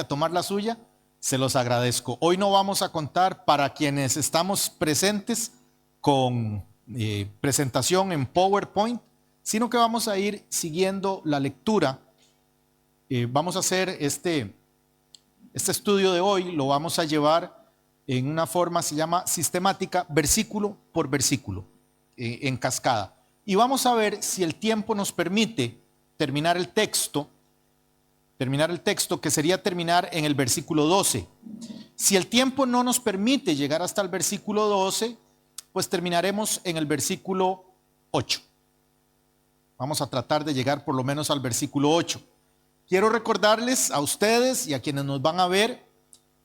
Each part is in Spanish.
a tomar la suya, se los agradezco. Hoy no vamos a contar, para quienes estamos presentes, con presentación en PowerPoint, sino que vamos a ir siguiendo la lectura. Vamos a hacer este estudio de hoy, lo vamos a llevar en una forma, se llama sistemática, versículo por versículo, en cascada. Y vamos a ver si el tiempo nos permite terminar el texto, que sería terminar en el versículo 12. Si el tiempo no nos permite llegar hasta el versículo 12, pues terminaremos en el versículo 8. Vamos a tratar de llegar por lo menos al versículo 8. Quiero recordarles a ustedes y a quienes nos van a ver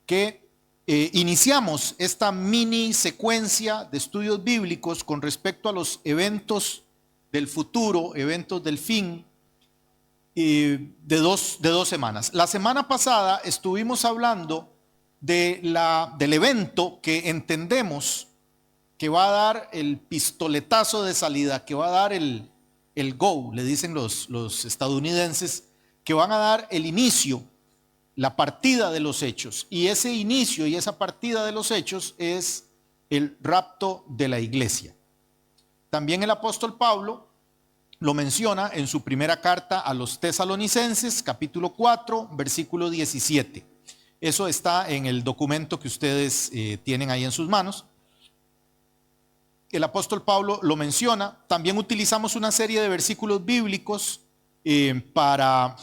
que iniciamos esta mini secuencia de estudios bíblicos con respecto a los eventos del futuro, eventos del fin, de dos semanas. La semana pasada estuvimos hablando del evento que entendemos que va a dar el pistoletazo de salida, que va a dar el go, le dicen los estadounidenses, que van a dar el inicio, la partida de los hechos. Y ese inicio y esa partida de los hechos es el rapto de la iglesia. También el apóstol Pablo lo menciona en su primera carta a los tesalonicenses, capítulo 4, versículo 17. Eso está en el documento que ustedes tienen ahí en sus manos. El apóstol Pablo lo menciona. También utilizamos una serie de versículos bíblicos para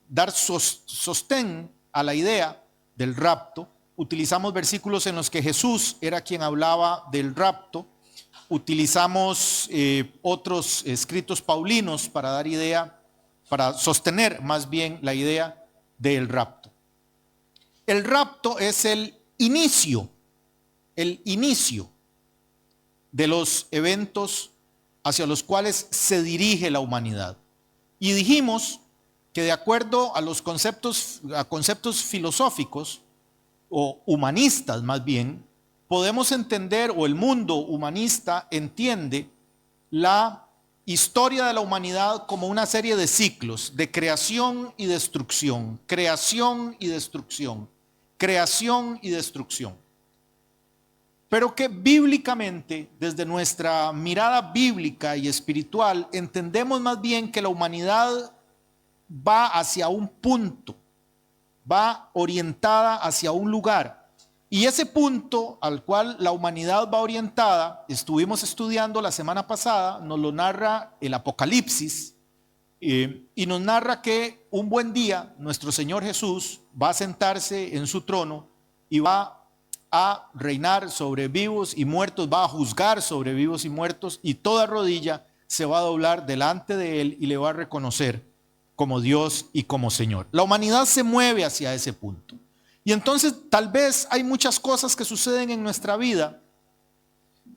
dar sostén a la idea del rapto. Utilizamos versículos en los que Jesús era quien hablaba del rapto. Utilizamos otros escritos paulinos para dar idea, para sostener más bien la idea del rapto. El rapto es el inicio de los eventos hacia los cuales se dirige la humanidad. Y dijimos que de acuerdo a los conceptos filosóficos o humanistas más bien, podemos entender, o el mundo humanista entiende la historia de la humanidad como una serie de ciclos de creación y destrucción, creación y destrucción, creación y destrucción. Pero que bíblicamente, desde nuestra mirada bíblica y espiritual, entendemos más bien que la humanidad va hacia un punto, va orientada hacia un lugar. Y ese punto al cual la humanidad va orientada, estuvimos estudiando la semana pasada, nos lo narra el Apocalipsis, y nos narra que un buen día nuestro Señor Jesús va a sentarse en su trono y va a reinar sobre vivos y muertos, va a juzgar sobre vivos y muertos, y toda rodilla se va a doblar delante de él y le va a reconocer como Dios y como Señor. La humanidad se mueve hacia ese punto. Y entonces tal vez hay muchas cosas que suceden en nuestra vida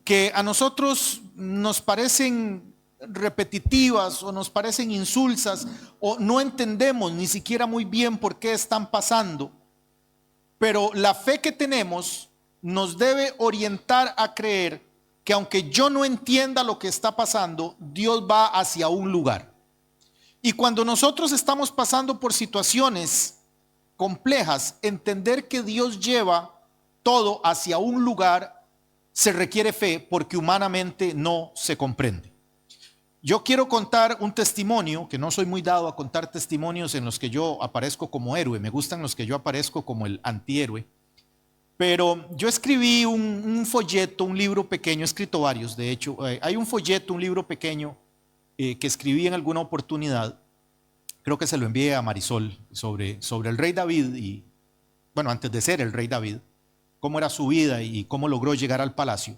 que a nosotros nos parecen repetitivas o nos parecen insulsas, o no entendemos ni siquiera muy bien por qué están pasando. Pero la fe que tenemos nos debe orientar a creer que aunque yo no entienda lo que está pasando, Dios va hacia un lugar. Y cuando nosotros estamos pasando por situaciones complejas, entender que Dios lleva todo hacia un lugar se requiere fe, porque humanamente no se comprende. Yo quiero contar un testimonio, que no soy muy dado a contar testimonios en los que yo aparezco como héroe, me gustan los que yo aparezco como el antihéroe, pero yo escribí un folleto, un libro pequeño, he escrito varios de hecho, hay un folleto, un libro pequeño que escribí en alguna oportunidad, creo que se lo envié a Marisol, sobre el rey David, y bueno, antes de ser el rey David, cómo era su vida y cómo logró llegar al palacio.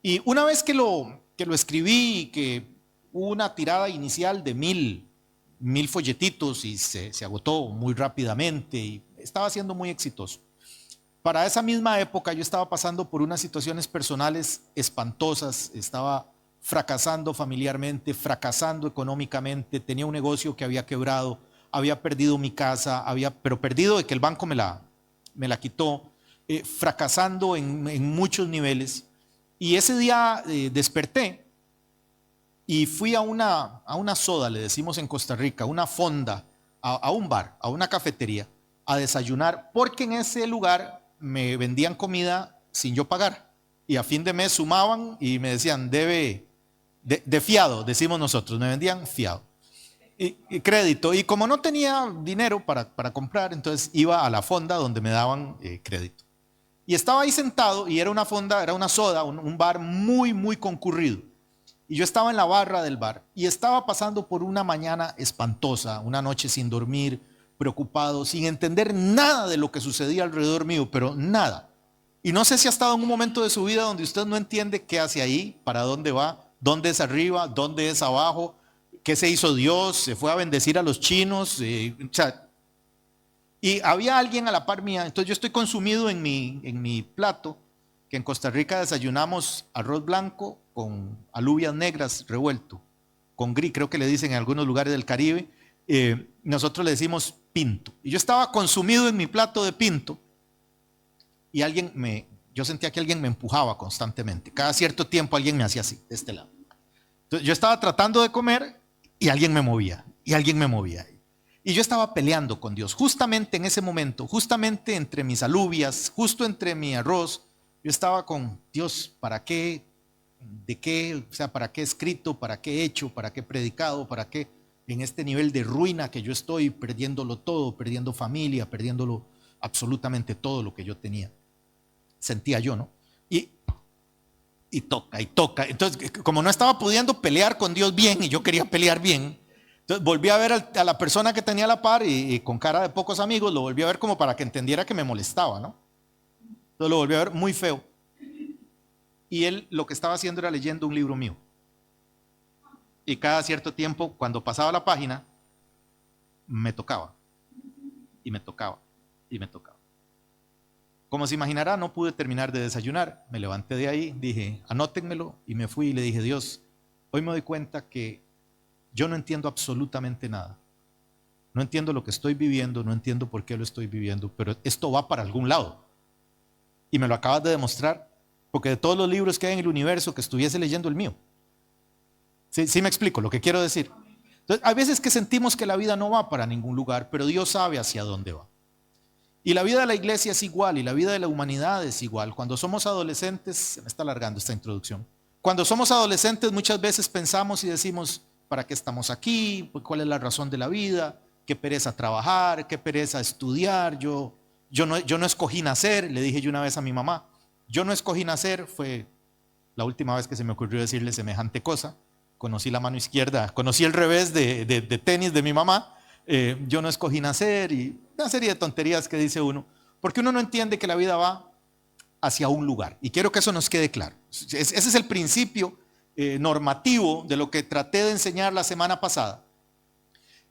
Y una vez que lo escribí y que hubo una tirada inicial de 1000 folletitos y se agotó muy rápidamente y estaba siendo muy exitoso. Para esa misma época yo estaba pasando por unas situaciones personales espantosas, estaba fracasando familiarmente, fracasando económicamente, tenía un negocio que había quebrado, había perdido mi casa, pero perdido de que el banco me la quitó, fracasando en muchos niveles. Y ese día desperté y fui a una soda, le decimos en Costa Rica, una fonda, a un bar, a una cafetería, a desayunar, porque en ese lugar me vendían comida sin yo pagar. Y a fin de mes sumaban y me decían, debe de fiado, decimos nosotros, me vendían fiado. Y crédito. Y como no tenía dinero para comprar, entonces iba a la fonda donde me daban crédito. Y estaba ahí sentado y era una fonda, era una soda, un bar muy, muy concurrido. Y yo estaba en la barra del bar y estaba pasando por una mañana espantosa, una noche sin dormir, preocupado, sin entender nada de lo que sucedía alrededor mío, pero nada. Y no sé si ha estado en un momento de su vida donde usted no entiende qué hace ahí, para dónde va, dónde es arriba, dónde es abajo, qué se hizo Dios, se fue a bendecir a los chinos, y había alguien a la par mía. Entonces yo estoy consumido en mi plato, que en Costa Rica desayunamos arroz blanco con alubias negras revuelto, con gris, creo que le dicen en algunos lugares del Caribe, nosotros le decimos pinto. Y yo estaba consumido en mi plato de pinto y yo sentía que alguien me empujaba constantemente. Cada cierto tiempo alguien me hacía así, de este lado. Entonces yo estaba tratando de comer y alguien me movía, y alguien me movía. Y yo estaba peleando con Dios, justamente en ese momento, justamente entre mis alubias, justo entre mi arroz, yo estaba con Dios, ¿para qué? ¿De qué? O sea, ¿para qué he escrito? ¿Para qué he hecho? ¿Para qué he predicado? ¿Para qué en este nivel de ruina que yo estoy, perdiéndolo todo, perdiendo familia, perdiéndolo absolutamente todo lo que yo tenía? Sentía yo, ¿no? Y toca, y toca. Entonces, como no estaba pudiendo pelear con Dios bien y yo quería pelear bien, entonces volví a ver a la persona que tenía a la par y con cara de pocos amigos, lo volví a ver como para que entendiera que me molestaba, ¿no? Entonces lo volví a ver muy feo. Y él lo que estaba haciendo era leyendo un libro mío. Y cada cierto tiempo, cuando pasaba la página, me tocaba. Y me tocaba. Y me tocaba. Como se imaginará, no pude terminar de desayunar. Me levanté de ahí, dije, anótenmelo. Y me fui y le dije, Dios, hoy me doy cuenta que yo no entiendo absolutamente nada. No entiendo lo que estoy viviendo, no entiendo por qué lo estoy viviendo, pero esto va para algún lado. Y me lo acabas de demostrar, porque de todos los libros que hay en el universo, que estuviese leyendo el mío. ¿Sí me explico lo que quiero decir? Entonces, hay veces que sentimos que la vida no va para ningún lugar, pero Dios sabe hacia dónde va. Y la vida de la iglesia es igual, y la vida de la humanidad es igual. Cuando somos adolescentes, se me está alargando esta introducción. Cuando somos adolescentes muchas veces pensamos y decimos, ¿para qué estamos aquí? ¿Cuál es la razón de la vida? Qué pereza trabajar, qué pereza estudiar. Yo no escogí nacer, le dije yo una vez a mi mamá. Yo no escogí nacer, fue la última vez que se me ocurrió decirle semejante cosa. Conocí la mano izquierda, conocí el revés de tenis de mi mamá. Yo no escogí nacer y una serie de tonterías que dice uno, porque uno no entiende que la vida va hacia un lugar. Y quiero que eso nos quede claro. Ese es el principio normativo de lo que traté de enseñar la semana pasada.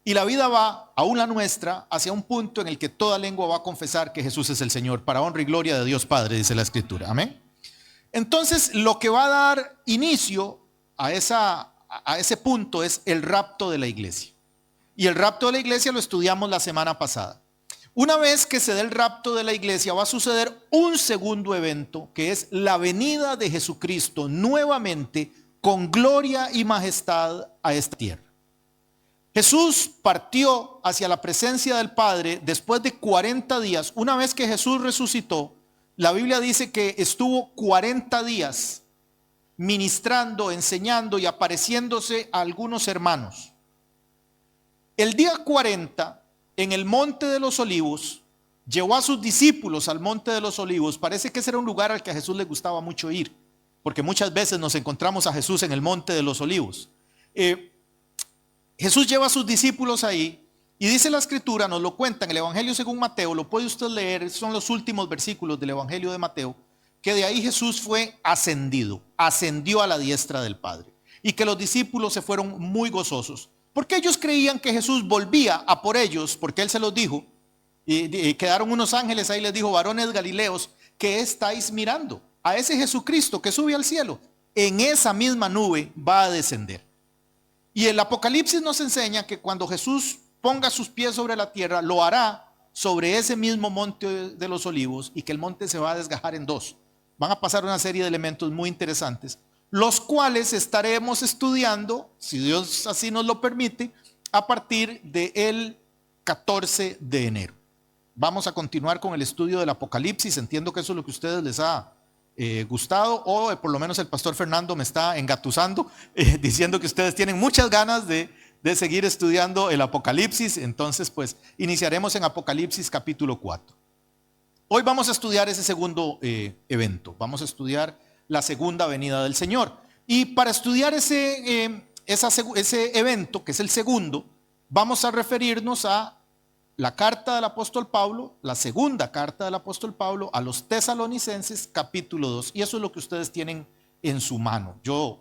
Y la vida va, aún la nuestra, hacia un punto en el que toda lengua va a confesar que Jesús es el Señor, para honra y gloria de Dios Padre, dice la Escritura. Amén. Entonces, lo que va a dar inicio a ese punto es el rapto de la iglesia. Y el rapto de la iglesia lo estudiamos la semana pasada. Una vez que se dé el rapto de la iglesia, va a suceder un segundo evento, que es la venida de Jesucristo nuevamente con gloria y majestad a esta tierra. Jesús partió hacia la presencia del Padre después de 40 días. Una vez que Jesús resucitó, la Biblia dice que estuvo 40 días ministrando, enseñando y apareciéndose a algunos hermanos. El día 40, en el Monte de los Olivos, llevó a sus discípulos al Monte de los Olivos. Parece que ese era un lugar al que a Jesús le gustaba mucho ir, porque muchas veces nos encontramos a Jesús en el Monte de los Olivos. Jesús lleva a sus discípulos ahí y dice la Escritura, nos lo cuenta en el Evangelio según Mateo, lo puede usted leer, son los últimos versículos del Evangelio de Mateo, que de ahí Jesús fue ascendido, ascendió a la diestra del Padre, y que los discípulos se fueron muy gozosos, porque ellos creían que Jesús volvía a por ellos, porque Él se los dijo, y quedaron unos ángeles ahí, les dijo, varones galileos, ¿qué estáis mirando? A ese Jesucristo que sube al cielo, en esa misma nube va a descender. Y el Apocalipsis nos enseña que cuando Jesús ponga sus pies sobre la tierra, lo hará sobre ese mismo monte de los olivos, y que el monte se va a desgajar en dos. Van a pasar una serie de elementos muy interesantes, los cuales estaremos estudiando, si Dios así nos lo permite, a partir del 14 de enero. vamos a continuar con el estudio del Apocalipsis. Entiendo que eso es lo que a ustedes les ha gustado, o por lo menos el pastor Fernando me está engatusando, diciendo que ustedes tienen muchas ganas de seguir estudiando el Apocalipsis. Entonces pues iniciaremos en Apocalipsis capítulo 4. Hoy vamos a estudiar ese segundo evento, vamos a estudiar la segunda venida del Señor. Y para estudiar ese evento, que es el segundo, vamos a referirnos a la carta del apóstol Pablo, la segunda carta del apóstol Pablo a los tesalonicenses, capítulo 2. Y eso es lo que ustedes tienen en su mano. Yo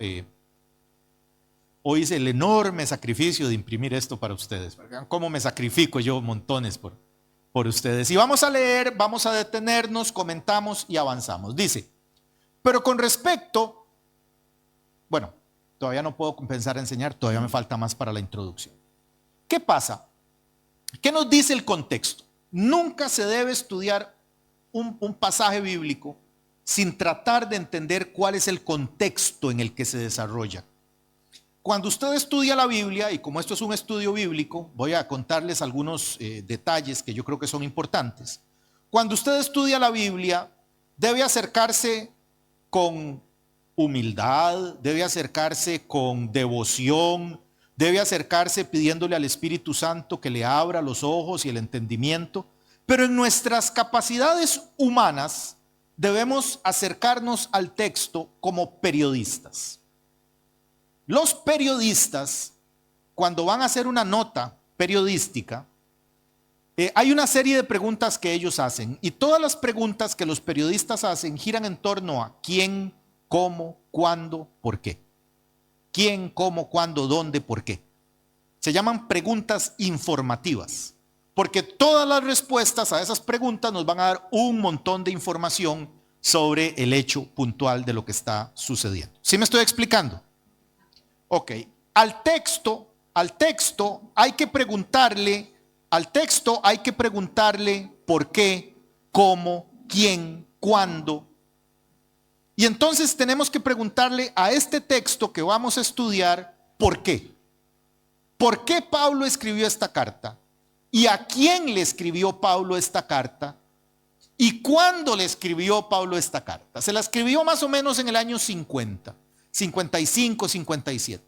hoy hice el enorme sacrificio de imprimir esto para ustedes. ¿Cómo me sacrifico yo montones por ustedes? Y vamos a leer, vamos a detenernos, comentamos y avanzamos. Dice, pero con respecto, bueno, todavía no puedo comenzar a enseñar, todavía me falta más para la introducción. ¿Qué pasa? ¿Qué nos dice el contexto? Nunca se debe estudiar un pasaje bíblico sin tratar de entender cuál es el contexto en el que se desarrolla. Cuando usted estudia la Biblia, y como esto es un estudio bíblico, voy a contarles algunos detalles que yo creo que son importantes. Cuando usted estudia la Biblia, debe acercarse con humildad, debe acercarse con devoción, debe acercarse pidiéndole al Espíritu Santo que le abra los ojos y el entendimiento. Pero en nuestras capacidades humanas debemos acercarnos al texto como periodistas. Los periodistas, cuando van a hacer una nota periodística, hay una serie de preguntas que ellos hacen, y todas las preguntas que los periodistas hacen giran en torno a quién, cómo, cuándo, por qué. ¿Quién, cómo, cuándo, dónde, por qué? Se llaman preguntas informativas, porque todas las respuestas a esas preguntas nos van a dar un montón de información sobre el hecho puntual de lo que está sucediendo. ¿Sí me estoy explicando? Ok, al texto hay que preguntarle, por qué, cómo, quién, cuándo. Y entonces tenemos que preguntarle a este texto que vamos a estudiar, ¿por qué? ¿Por qué Pablo escribió esta carta? ¿Y a quién le escribió Pablo esta carta? ¿Y cuándo le escribió Pablo esta carta? Se la escribió más o menos en el año 50, 55, 57.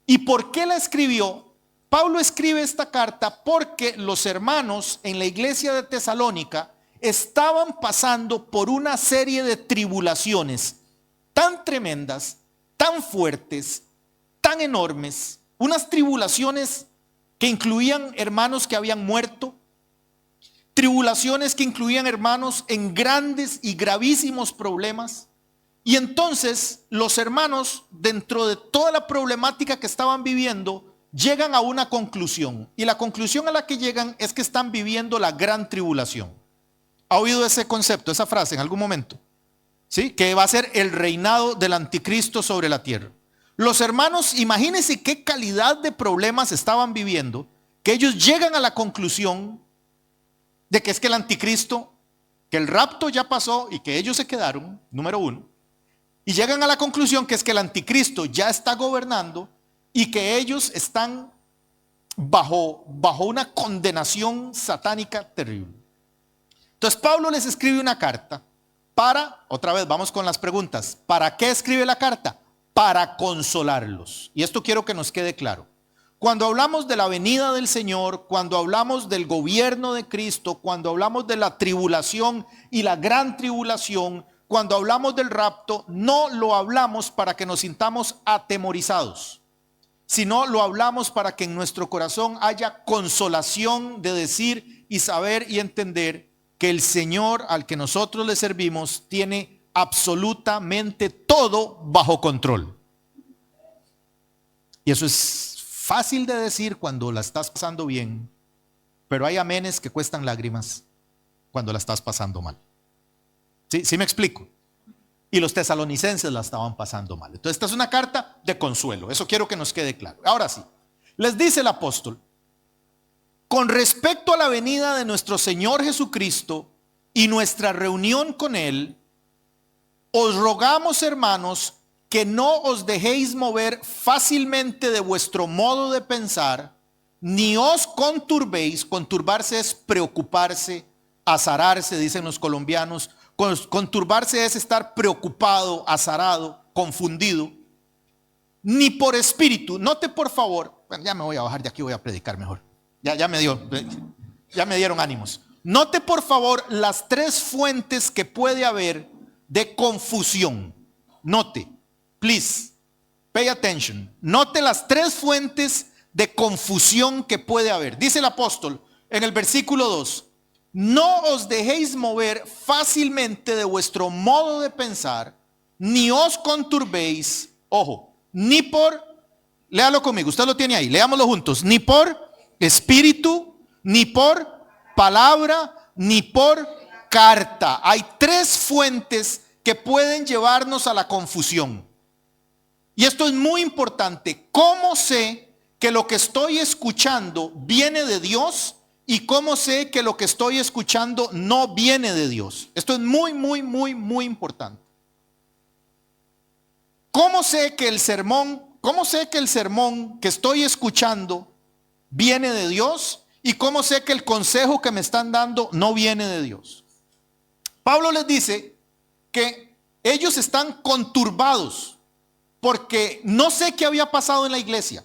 ¿Y por qué la escribió? Pablo escribe esta carta porque los hermanos en la iglesia de Tesalónica estaban pasando por una serie de tribulaciones tan tremendas, tan fuertes, tan enormes, unas tribulaciones que incluían hermanos que habían muerto, tribulaciones que incluían hermanos en grandes y gravísimos problemas. Y entonces los hermanos, dentro de toda la problemática que estaban viviendo, llegan a una conclusión, y la conclusión a la que llegan es que están viviendo la gran tribulación. ¿Ha oído ese concepto, esa frase en algún momento? ¿Sí? Que va a ser el reinado del anticristo sobre la tierra. Los hermanos, imagínense qué calidad de problemas estaban viviendo, que ellos llegan a la conclusión de que es que el anticristo, que el rapto ya pasó y que ellos se quedaron, número uno, y llegan a la conclusión que es que el anticristo ya está gobernando y que ellos están bajo una condenación satánica terrible. Entonces Pablo les escribe una carta para, otra vez vamos con las preguntas, ¿para qué escribe la carta? Para consolarlos. Y esto quiero que nos quede claro. Cuando hablamos de la venida del Señor, cuando hablamos del gobierno de Cristo, cuando hablamos de la tribulación y la gran tribulación, cuando hablamos del rapto, no lo hablamos para que nos sintamos atemorizados, sino lo hablamos para que en nuestro corazón haya consolación de decir y saber y entender que el Señor al que nosotros le servimos tiene absolutamente todo bajo control. Y eso es fácil de decir cuando la estás pasando bien, pero hay amenes que cuestan lágrimas cuando la estás pasando mal. ¿Sí me explico? Y los tesalonicenses la estaban pasando mal. Entonces esta es una carta de consuelo, eso quiero que nos quede claro. Ahora sí, les dice el apóstol: con respecto a la venida de nuestro Señor Jesucristo y nuestra reunión con Él, os rogamos, hermanos, que no os dejéis mover fácilmente de vuestro modo de pensar, ni os conturbéis. Conturbarse es preocuparse, azararse, dicen los colombianos. Conturbarse es estar preocupado, azarado, confundido. Ni por espíritu. Note por favor, bueno, ya me voy a bajar de aquí, voy a predicar mejor. Ya me dieron ánimos. Note por favor las tres fuentes que puede haber de confusión. Note, please, pay attention. Note las tres fuentes de confusión que puede haber. Dice el apóstol en el versículo 2: no os dejéis mover fácilmente de vuestro modo de pensar, ni os conturbéis, ojo, ni por, léalo conmigo, usted lo tiene ahí, leámoslo juntos, ni por espíritu, ni por palabra, ni por carta. Hay tres fuentes que pueden llevarnos a la confusión. Y esto es muy importante. ¿Cómo sé que lo que estoy escuchando viene de Dios? ¿Y cómo sé que lo que estoy escuchando no viene de Dios? Esto es muy, muy, muy, muy importante. ¿Cómo sé que el sermón que estoy escuchando viene de Dios? ¿Y cómo sé que el consejo que me están dando no viene de Dios? Pablo les dice que ellos están conturbados porque no sé qué había pasado en la iglesia.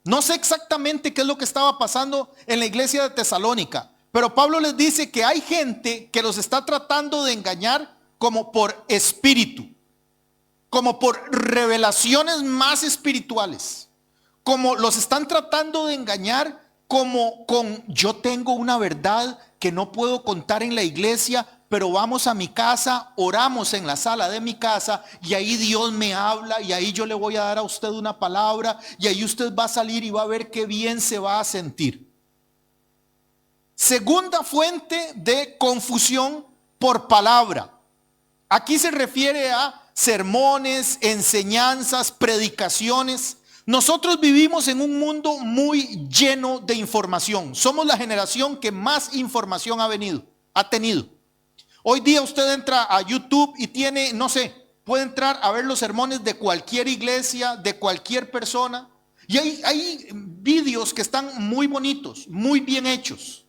No sé exactamente qué es lo que estaba pasando en la iglesia de Tesalónica, pero Pablo les dice que hay gente que los está tratando de engañar como por espíritu, como por revelaciones más espirituales, como los están tratando de engañar como con yo tengo una verdad que no puedo contar en la iglesia, pero vamos a mi casa, oramos en la sala de mi casa y ahí Dios me habla y ahí yo le voy a dar a usted una palabra y ahí usted va a salir y va a ver qué bien se va a sentir. Segunda fuente de confusión por palabra. Aquí se refiere a sermones, enseñanzas, predicaciones. Nosotros vivimos en un mundo muy lleno de información. Somos la generación que más información ha tenido. Hoy día usted entra a YouTube y tiene, no sé, puede entrar a ver los sermones de cualquier iglesia, de cualquier persona. Y hay vídeos que están muy bonitos, muy bien hechos.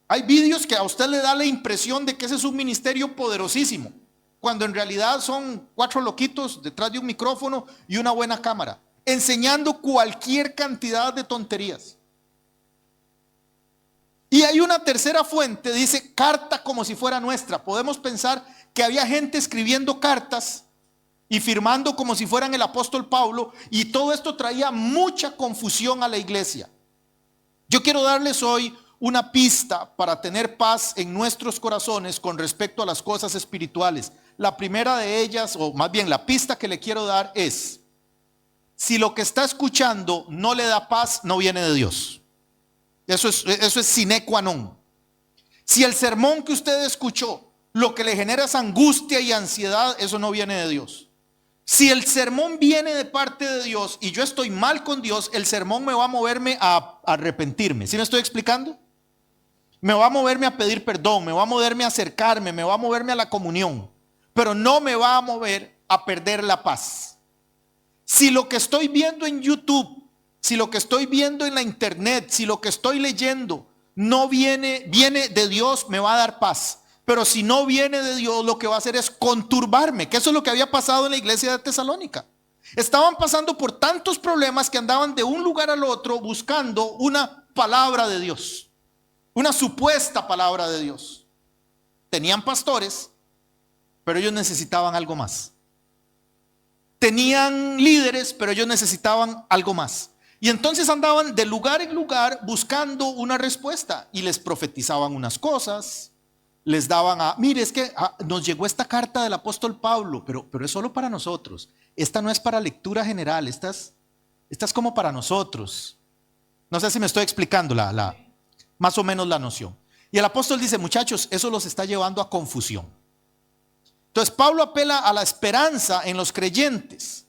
Hay vídeos que a usted le da la impresión de que ese es un ministerio poderosísimo, cuando en realidad son 4 loquitos detrás de un micrófono y una buena cámara, enseñando cualquier cantidad de tonterías. Y hay una tercera fuente, dice carta como si fuera nuestra. Podemos pensar que había gente escribiendo cartas y firmando como si fueran el apóstol Pablo, y todo esto traía mucha confusión a la iglesia. Yo quiero darles hoy una pista para tener paz en nuestros corazones con respecto a las cosas espirituales. La primera de ellas, o más bien la pista que le quiero dar es: si lo que está escuchando no le da paz, no viene de Dios. Eso es sine qua non. Si el sermón que usted escuchó lo que le genera es angustia y ansiedad, eso no viene de Dios. Si el sermón viene de parte de Dios y yo estoy mal con Dios, el sermón me va a moverme a arrepentirme. ¿Sí me estoy explicando? Me va a moverme a pedir perdón, me va a moverme a acercarme, me va a moverme a la comunión, pero no me va a mover a perder la paz. Si lo que estoy viendo en YouTube, si lo que estoy viendo en la internet, si lo que estoy leyendo no viene de Dios, me va a dar paz. Pero si no viene de Dios, lo que va a hacer es conturbarme, que eso es lo que había pasado en la iglesia de Tesalónica. Estaban pasando por tantos problemas que andaban de un lugar al otro buscando una palabra de Dios, una supuesta palabra de Dios. Tenían pastores, pero ellos necesitaban algo más. Tenían líderes, pero ellos necesitaban algo más. Y entonces andaban de lugar en lugar buscando una respuesta y les profetizaban unas cosas, les daban mire, es que nos llegó esta carta del apóstol Pablo, pero es solo para nosotros. Esta no es para lectura general, esta es como para nosotros. No sé si me estoy explicando más o menos la noción. Y el apóstol dice: muchachos, eso los está llevando a confusión. Entonces Pablo apela a la esperanza en los creyentes.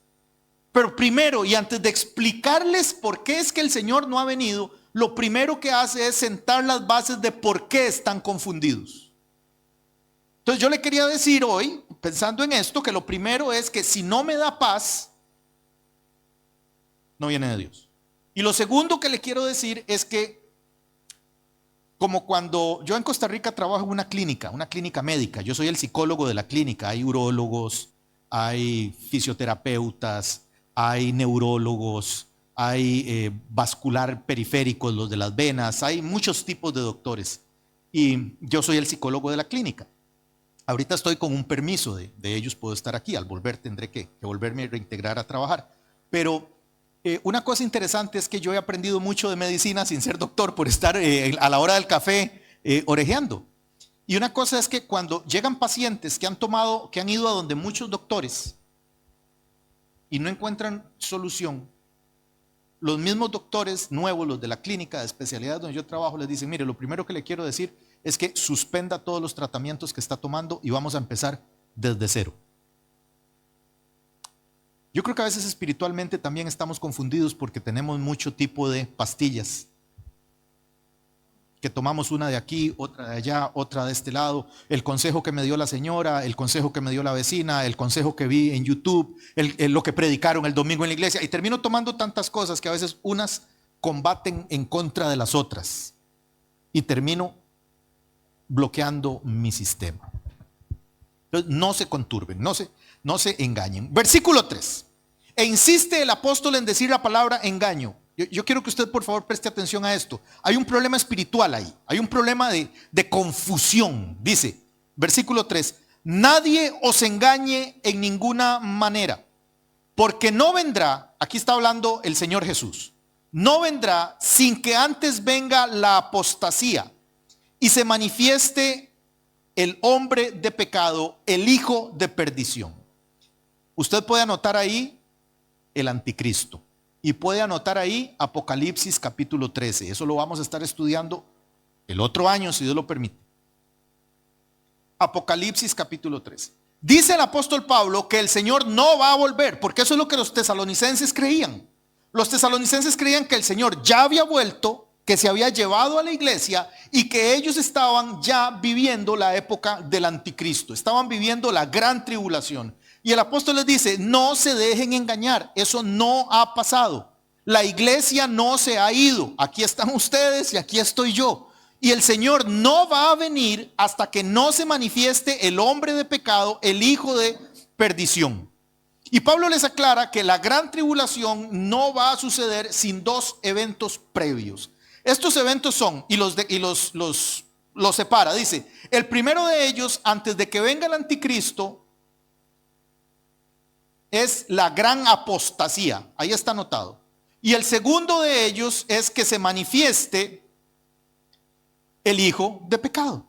Pero primero, y antes de explicarles por qué es que el Señor no ha venido, lo primero que hace es sentar las bases de por qué están confundidos. Entonces yo le quería decir hoy, pensando en esto, que lo primero es que si no me da paz, no viene de Dios. Y lo segundo que le quiero decir es que como cuando yo en Costa Rica trabajo en una clínica médica. Yo soy el psicólogo de la clínica. Hay urólogos, hay fisioterapeutas, hay neurólogos, hay vascular periféricos, los de las venas, hay muchos tipos de doctores. Y yo soy el psicólogo de la clínica. Ahorita estoy con un permiso de ellos, puedo estar aquí. Al volver tendré que volverme a reintegrar a trabajar. Pero una cosa interesante es que yo he aprendido mucho de medicina sin ser doctor por estar a la hora del café orejeando. Y una cosa es que cuando llegan pacientes que han ido a donde muchos doctores y no encuentran solución, los mismos doctores nuevos, los de la clínica de especialidad donde yo trabajo, les dicen: mire, lo primero que le quiero decir es que suspenda todos los tratamientos que está tomando y vamos a empezar desde cero. Yo creo que a veces espiritualmente también estamos confundidos porque tenemos mucho tipo de pastillas, que tomamos una de aquí, otra de allá, otra de este lado, el consejo que me dio la señora, el consejo que me dio la vecina, el consejo que vi en YouTube, lo que predicaron el domingo en la iglesia, y termino tomando tantas cosas que a veces unas combaten en contra de las otras y termino bloqueando mi sistema. Entonces, no se conturben, no se engañen. Versículo 3. E insiste el apóstol en decir la palabra engaño. Yo quiero que usted por favor preste atención a esto. Hay un problema espiritual ahí, hay un problema de confusión. Dice, versículo 3, nadie os engañe en ninguna manera, porque no vendrá, aquí está hablando el Señor Jesús, no vendrá sin que antes venga la apostasía y se manifieste el hombre de pecado, el hijo de perdición. Usted puede anotar ahí el anticristo. Y puede anotar ahí Apocalipsis capítulo 13. Eso lo vamos a estar estudiando el otro año, si Dios lo permite. Apocalipsis capítulo 13. Dice el apóstol Pablo que el Señor no va a volver, porque eso es lo que los tesalonicenses creían. Los tesalonicenses creían que el Señor ya había vuelto, que se había llevado a la iglesia y que ellos estaban ya viviendo la época del anticristo. Estaban viviendo la gran tribulación. Y el apóstol les dice, no se dejen engañar, eso no ha pasado. La iglesia no se ha ido, aquí están ustedes y aquí estoy yo. Y el Señor no va a venir hasta que no se manifieste el hombre de pecado, el hijo de perdición. Y Pablo les aclara que la gran tribulación no va a suceder sin dos eventos previos. Estos eventos son, y los separa, dice, el primero de ellos, antes de que venga el anticristo, es la gran apostasía, ahí está anotado. Y el segundo de ellos es que se manifieste el hijo de pecado.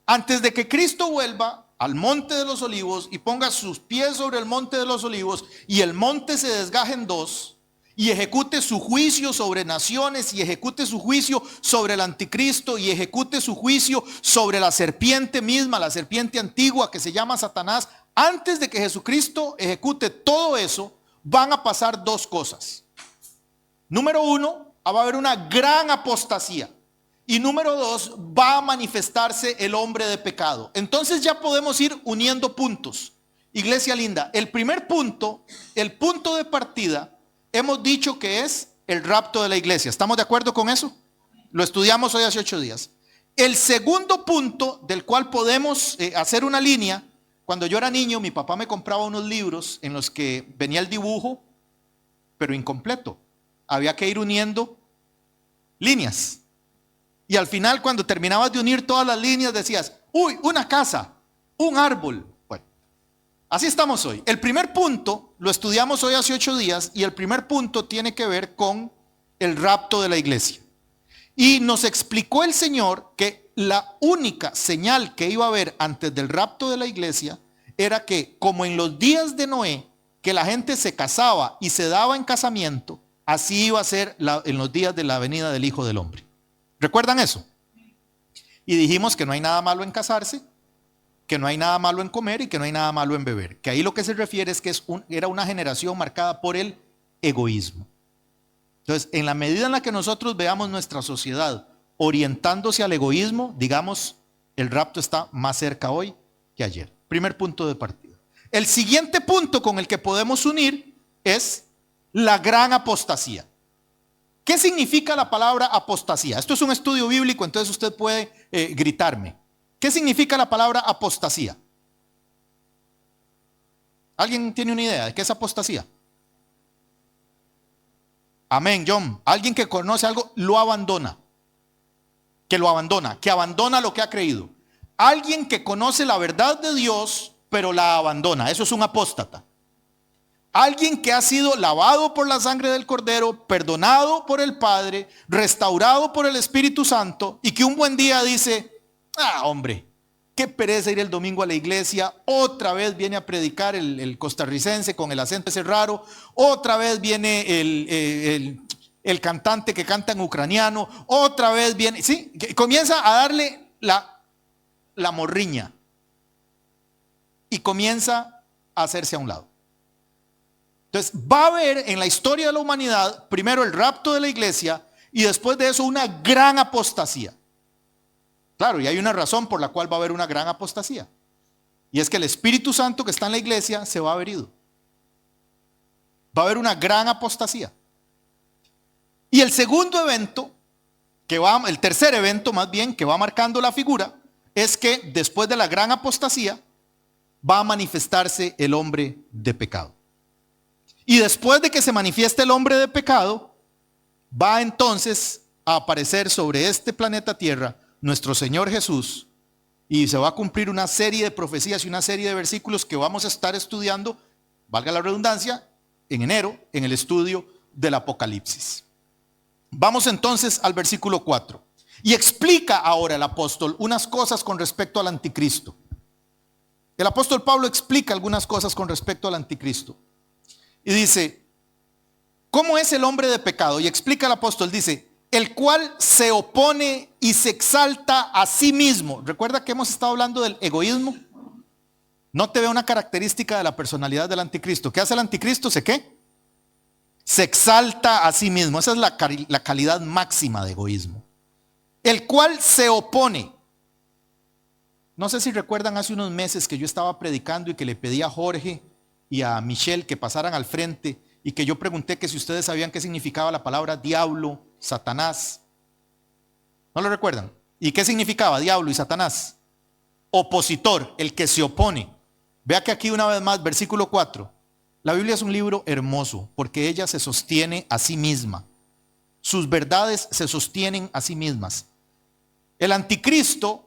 Antes de que Cristo vuelva al monte de los olivos y ponga sus pies sobre el monte de los olivos y el monte se desgaje en dos y ejecute su juicio sobre naciones y ejecute su juicio sobre el anticristo y ejecute su juicio sobre la serpiente misma, la serpiente antigua que se llama Satanás. Antes de que Jesucristo ejecute todo eso, van a pasar dos cosas. Número uno, va a haber una gran apostasía. Y número dos, va a manifestarse el hombre de pecado. Entonces ya podemos ir uniendo puntos. Iglesia linda, el primer punto, el punto de partida, hemos dicho que es el rapto de la iglesia. ¿Estamos de acuerdo con eso? Lo estudiamos hoy hace 8 días. El segundo punto del cual podemos hacer una línea. Cuando yo era niño, mi papá me compraba unos libros en los que venía el dibujo, pero incompleto. Había que ir uniendo líneas. Y al final, cuando terminabas de unir todas las líneas, decías, uy, una casa, un árbol. Bueno, así estamos hoy. El primer punto lo estudiamos hoy hace 8 días y el primer punto tiene que ver con el rapto de la iglesia. Y nos explicó el Señor que la única señal que iba a haber antes del rapto de la iglesia era que, como en los días de Noé, que la gente se casaba y se daba en casamiento, así iba a ser en los días de la venida del Hijo del Hombre. ¿Recuerdan eso? Y dijimos que no hay nada malo en casarse, que no hay nada malo en comer y que no hay nada malo en beber. Que ahí lo que se refiere es que era una generación marcada por el egoísmo. Entonces, en la medida en la que nosotros veamos nuestra sociedad orientándose al egoísmo, digamos, el rapto está más cerca hoy que ayer. Primer punto de partida. El siguiente punto con el que podemos unir es la gran apostasía. ¿Qué significa la palabra apostasía? Esto es un estudio bíblico, entonces usted puede gritarme. ¿Qué significa la palabra apostasía? ¿Alguien tiene una idea de qué es apostasía? Amén, John. Alguien que conoce algo lo abandona. Que lo abandona, que abandona lo que ha creído. Alguien que conoce la verdad de Dios, pero la abandona. Eso es un apóstata. Alguien que ha sido lavado por la sangre del Cordero, perdonado por el Padre, restaurado por el Espíritu Santo, y que un buen día dice: hombre, qué pereza ir el domingo a la iglesia. Otra vez viene a predicar el costarricense con el acento ese raro. Otra vez viene el cantante que canta en ucraniano. Otra vez viene, sí, comienza a darle la morriña. Y comienza a hacerse a un lado. Entonces va a haber en la historia de la humanidad primero el rapto de la iglesia y después de eso una gran apostasía. Claro, y hay una razón por la cual va a haber una gran apostasía. Y es que el Espíritu Santo que está en la iglesia se va a haber ido. Va a haber una gran apostasía. Y el segundo evento, el tercer evento más bien, que va marcando la figura, es que después de la gran apostasía va a manifestarse el hombre de pecado. Y después de que se manifieste el hombre de pecado, va entonces a aparecer sobre este planeta Tierra nuestro Señor Jesús, y se va a cumplir una serie de profecías y una serie de versículos que vamos a estar estudiando, valga la redundancia, en enero, en el estudio del Apocalipsis. Vamos entonces al versículo 4. Y explica ahora el apóstol unas cosas con respecto al anticristo. El apóstol Pablo explica algunas cosas con respecto al anticristo. Y dice: ¿cómo es el hombre de pecado? Y explica el apóstol, dice: el cual se opone y se exalta a sí mismo. Recuerda que hemos estado hablando del egoísmo. No te ve una característica de la personalidad del anticristo. ¿Qué hace el anticristo? Se exalta a sí mismo. Esa es la calidad máxima de egoísmo. El cual se opone. No sé si recuerdan hace unos meses que yo estaba predicando y que le pedí a Jorge y a Michelle que pasaran al frente y que yo pregunté que si ustedes sabían qué significaba la palabra diablo, Satanás. ¿No lo recuerdan? ¿Y qué significaba diablo y Satanás? Opositor, el que se opone. Vea que aquí una vez más, versículo 4. La Biblia es un libro hermoso porque ella se sostiene a sí misma. Sus verdades se sostienen a sí mismas. El anticristo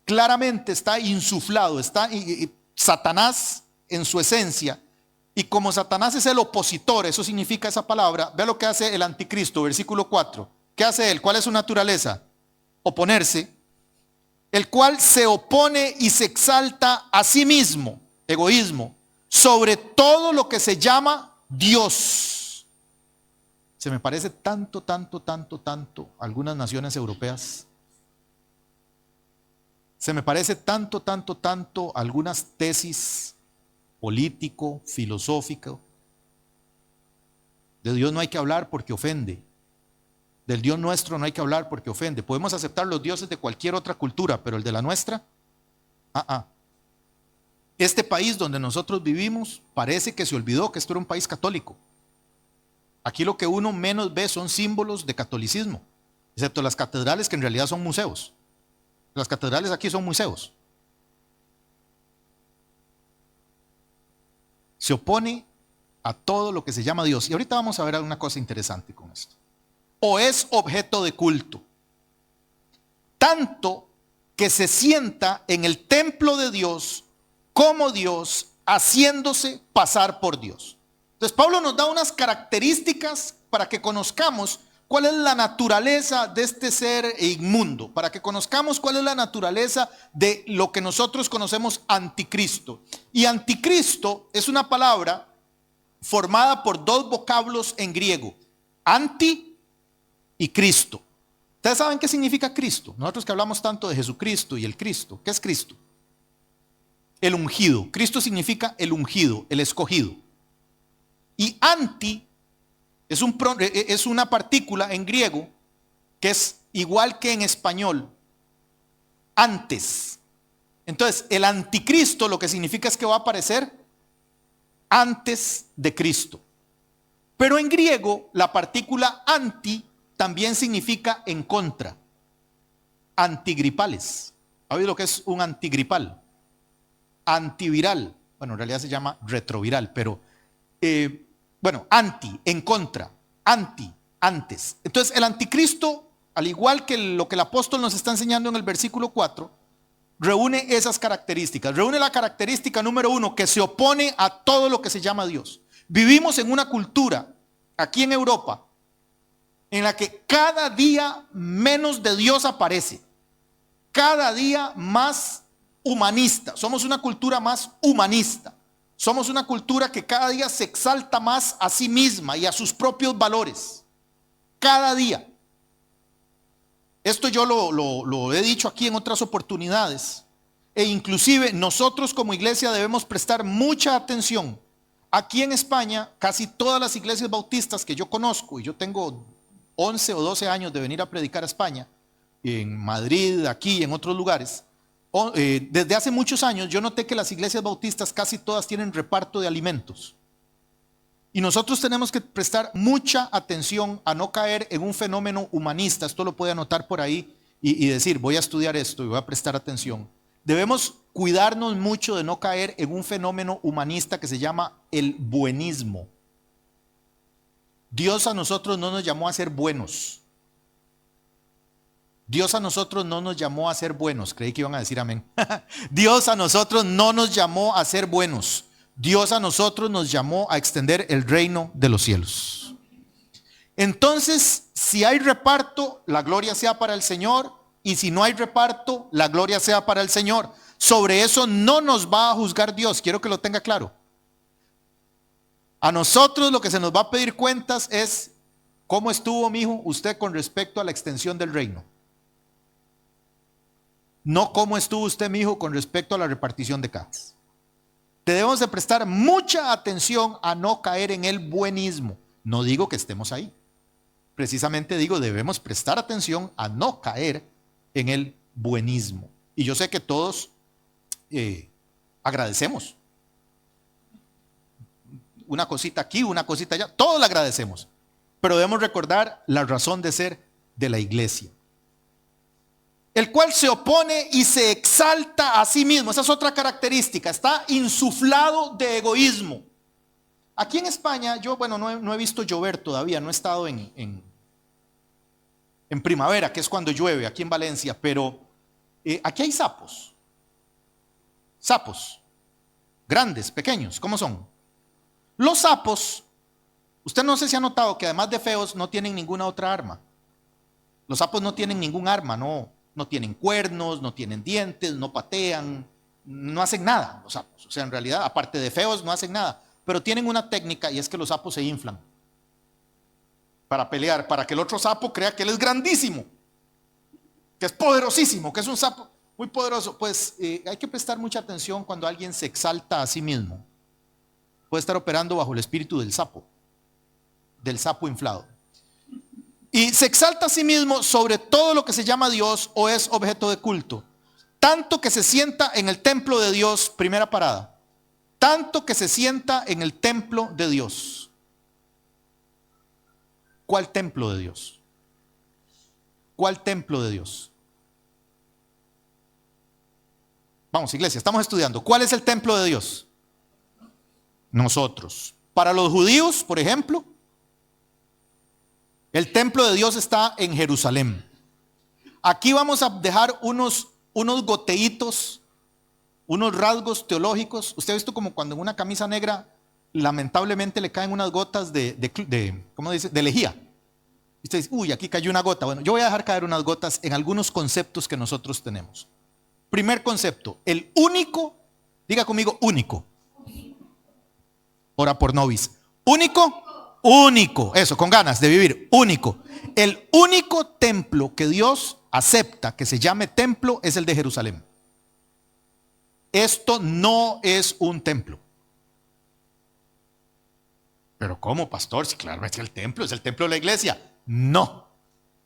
claramente está insuflado, está Satanás en su esencia. Y como Satanás es el opositor, eso significa esa palabra, vea lo que hace el anticristo, versículo 4. ¿Qué hace él? ¿Cuál es su naturaleza? Oponerse. El cual se opone y se exalta a sí mismo, egoísmo, sobre todo lo que se llama Dios. Se me parece tanto a algunas naciones europeas. Se me parece tanto a algunas tesis político, filosófico. De Dios no hay que hablar porque ofende. Del Dios nuestro no hay que hablar porque ofende. Podemos aceptar los dioses de cualquier otra cultura, pero el de la nuestra, Este país donde nosotros vivimos parece que se olvidó que esto era un país católico. Aquí lo que uno menos ve son símbolos de catolicismo, excepto las catedrales que en realidad son museos. Las catedrales aquí son museos. Se opone a todo lo que se llama Dios. Y ahorita vamos a ver alguna cosa interesante con esto. O es objeto de culto, tanto que se sienta en el templo de Dios como Dios, haciéndose pasar por Dios. Entonces Pablo nos da unas características para que conozcamos cuál es la naturaleza de este ser inmundo, para que conozcamos cuál es la naturaleza de lo que nosotros conocemos anticristo. Y anticristo es una palabra formada por dos vocablos en griego: anti y Cristo. ¿Ustedes saben qué significa Cristo? Nosotros que hablamos tanto de Jesucristo y el Cristo, ¿qué es Cristo? El ungido. Cristo significa el ungido, el escogido. Y anti es una partícula en griego que es igual que en español, antes. Entonces, el anticristo lo que significa es que va a aparecer antes de Cristo. Pero en griego la partícula anti también significa en contra. Antigripales. ¿Ha oído lo que es un antigripal? Antiviral. Bueno, en realidad se llama retroviral, pero bueno, anti, en contra, anti, antes. Entonces el anticristo, al igual que lo que el apóstol nos está enseñando en el versículo 4, reúne esas características. Reúne la característica número 1, que se opone a todo lo que se llama Dios. Vivimos en una cultura, aquí en Europa, en la que cada día menos de Dios aparece. Cada día más humanista. Somos una cultura más humanista. Somos una cultura que cada día se exalta más a sí misma y a sus propios valores. Cada día. Esto yo lo he dicho aquí en otras oportunidades. E inclusive nosotros como iglesia debemos prestar mucha atención. Aquí en España, casi todas las iglesias bautistas que yo conozco, y yo tengo 11 o 12 años de venir a predicar a España, en Madrid, aquí, en otros lugares, desde hace muchos años yo noté que las iglesias bautistas casi todas tienen reparto de alimentos. Y nosotros tenemos que prestar mucha atención a no caer en un fenómeno humanista. Esto lo puede anotar por ahí y decir, voy a estudiar esto y voy a prestar atención. Debemos cuidarnos mucho de no caer en un fenómeno humanista que se llama el buenismo. Dios a nosotros no nos llamó a ser buenos. Dios a nosotros no nos llamó a ser buenos. Creí que iban a decir amén. Dios a nosotros no nos llamó a ser buenos. Dios a nosotros nos llamó a extender el reino de los cielos. Entonces, si hay reparto, la gloria sea para el Señor. Y si no hay reparto, la gloria sea para el Señor. Sobre eso no nos va a juzgar Dios. Quiero que lo tenga claro. A nosotros lo que se nos va a pedir cuentas es cómo estuvo, mijo, usted con respecto a la extensión del reino. No cómo estuvo usted, mijo, con respecto a la repartición de cajas. Debemos de prestar mucha atención a no caer en el buenismo. No digo que estemos ahí. Precisamente digo, debemos prestar atención a no caer en el buenismo. Y yo sé que todos agradecemos. Una cosita aquí, una cosita allá, todos le agradecemos. Pero debemos recordar la razón de ser de la iglesia. El cual se opone y se exalta a sí mismo. Esa es otra característica. Está insuflado de egoísmo. Aquí en España, yo, bueno, no he visto llover todavía. No he estado en primavera, que es cuando llueve, aquí en Valencia. Pero aquí hay sapos. Sapos. Grandes, pequeños. ¿Cómo son? Los sapos, usted no sé si ha notado que además de feos, no tienen ninguna otra arma. Los sapos no tienen ningún arma, no tienen cuernos, no tienen dientes, no patean, no hacen nada los sapos. O sea, en realidad, aparte de feos, no hacen nada. Pero tienen una técnica y es que los sapos se inflan para pelear, para que el otro sapo crea que él es grandísimo, que es poderosísimo, que es un sapo muy poderoso. Pues hay que prestar mucha atención cuando alguien se exalta a sí mismo. Puede estar operando bajo el espíritu del sapo inflado. Y se exalta a sí mismo sobre todo lo que se llama Dios o es objeto de culto. Tanto que se sienta en el templo de Dios, primera parada. Tanto que se sienta en el templo de Dios. ¿Cuál templo de Dios? ¿Cuál templo de Dios? Vamos, iglesia, estamos estudiando. ¿Cuál es el templo de Dios? Nosotros. Para los judíos, por ejemplo, el templo de Dios está en Jerusalén. Aquí vamos a dejar unos goteitos, unos rasgos teológicos. Usted ha visto como cuando en una camisa negra lamentablemente le caen unas gotas ¿cómo dice? De lejía. Y usted dice, uy, aquí cayó una gota. Bueno, yo voy a dejar caer unas gotas en algunos conceptos que nosotros tenemos. Primer concepto, el único, diga conmigo, único. Ora por nobis. Único, único. Eso, con ganas de vivir. Único. El único templo que Dios acepta que se llame templo es el de Jerusalén. Esto no es un templo. Pero ¿cómo, pastor? Si claro, es el templo de la iglesia. No.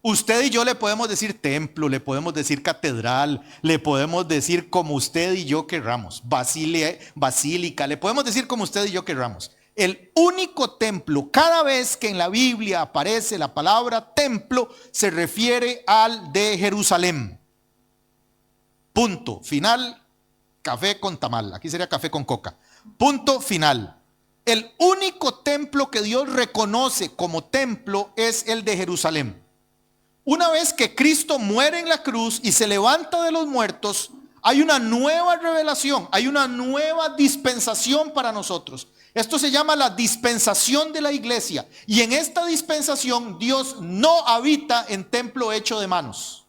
Usted y yo le podemos decir templo, le podemos decir catedral, le podemos decir como usted y yo querramos, basílica, le podemos decir como usted y yo querramos. El único templo, cada vez que en la Biblia aparece la palabra templo, se refiere al de Jerusalén. Punto final. Café con tamal. Aquí sería café con coca. Punto final. El único templo que Dios reconoce como templo es el de Jerusalén. Una vez que Cristo muere en la cruz y se levanta de los muertos, hay una nueva revelación, hay una nueva dispensación para nosotros. Esto se llama la dispensación de la iglesia. Y en esta dispensación Dios no habita en templo hecho de manos,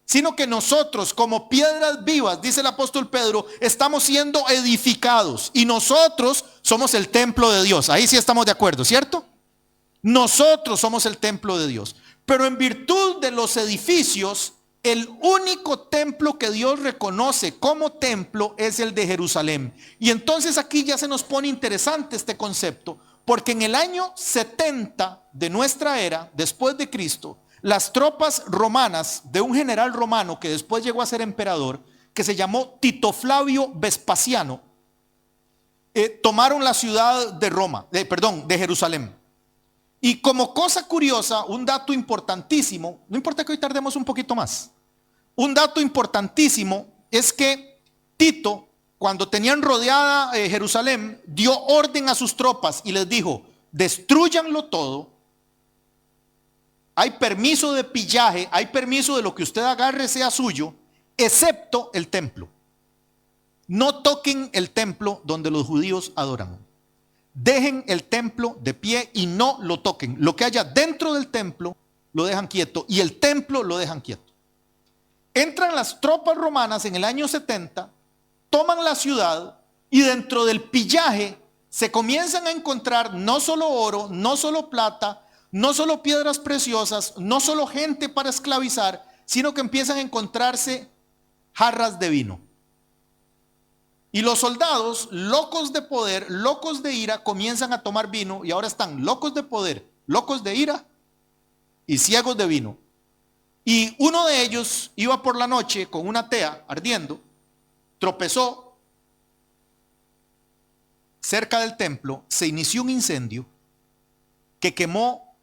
sino que nosotros como piedras vivas, dice el apóstol Pedro, estamos siendo edificados y nosotros somos el templo de Dios. Ahí sí estamos de acuerdo, ¿cierto? Nosotros somos el templo de Dios. Pero en virtud de los edificios, el único templo que Dios reconoce como templo es el de Jerusalén. Y entonces aquí ya se nos pone interesante este concepto, porque en el año 70 de nuestra era, después de Cristo, las tropas romanas de un general romano que después llegó a ser emperador, que se llamó Tito Flavio Vespasiano, tomaron la ciudad de Jerusalén. Y como cosa curiosa, un dato importantísimo, no importa que hoy tardemos un poquito más, un dato importantísimo es que Tito, cuando tenían rodeada Jerusalén, dio orden a sus tropas y les dijo: destrúyanlo todo, hay permiso de pillaje, hay permiso de lo que usted agarre sea suyo, excepto el templo. No toquen el templo donde los judíos adoran. Dejen el templo de pie y no lo toquen. Lo que haya dentro del templo lo dejan quieto y el templo lo dejan quieto. Entran las tropas romanas en el año 70, toman la ciudad y dentro del pillaje se comienzan a encontrar no solo oro, no solo plata, no solo piedras preciosas, no solo gente para esclavizar, sino que empiezan a encontrarse jarras de vino. Y los soldados, locos de poder, locos de ira, comienzan a tomar vino y ahora están locos de poder, locos de ira y ciegos de vino. Y uno de ellos iba por la noche con una tea ardiendo, tropezó cerca del templo, se inició un incendio que quemó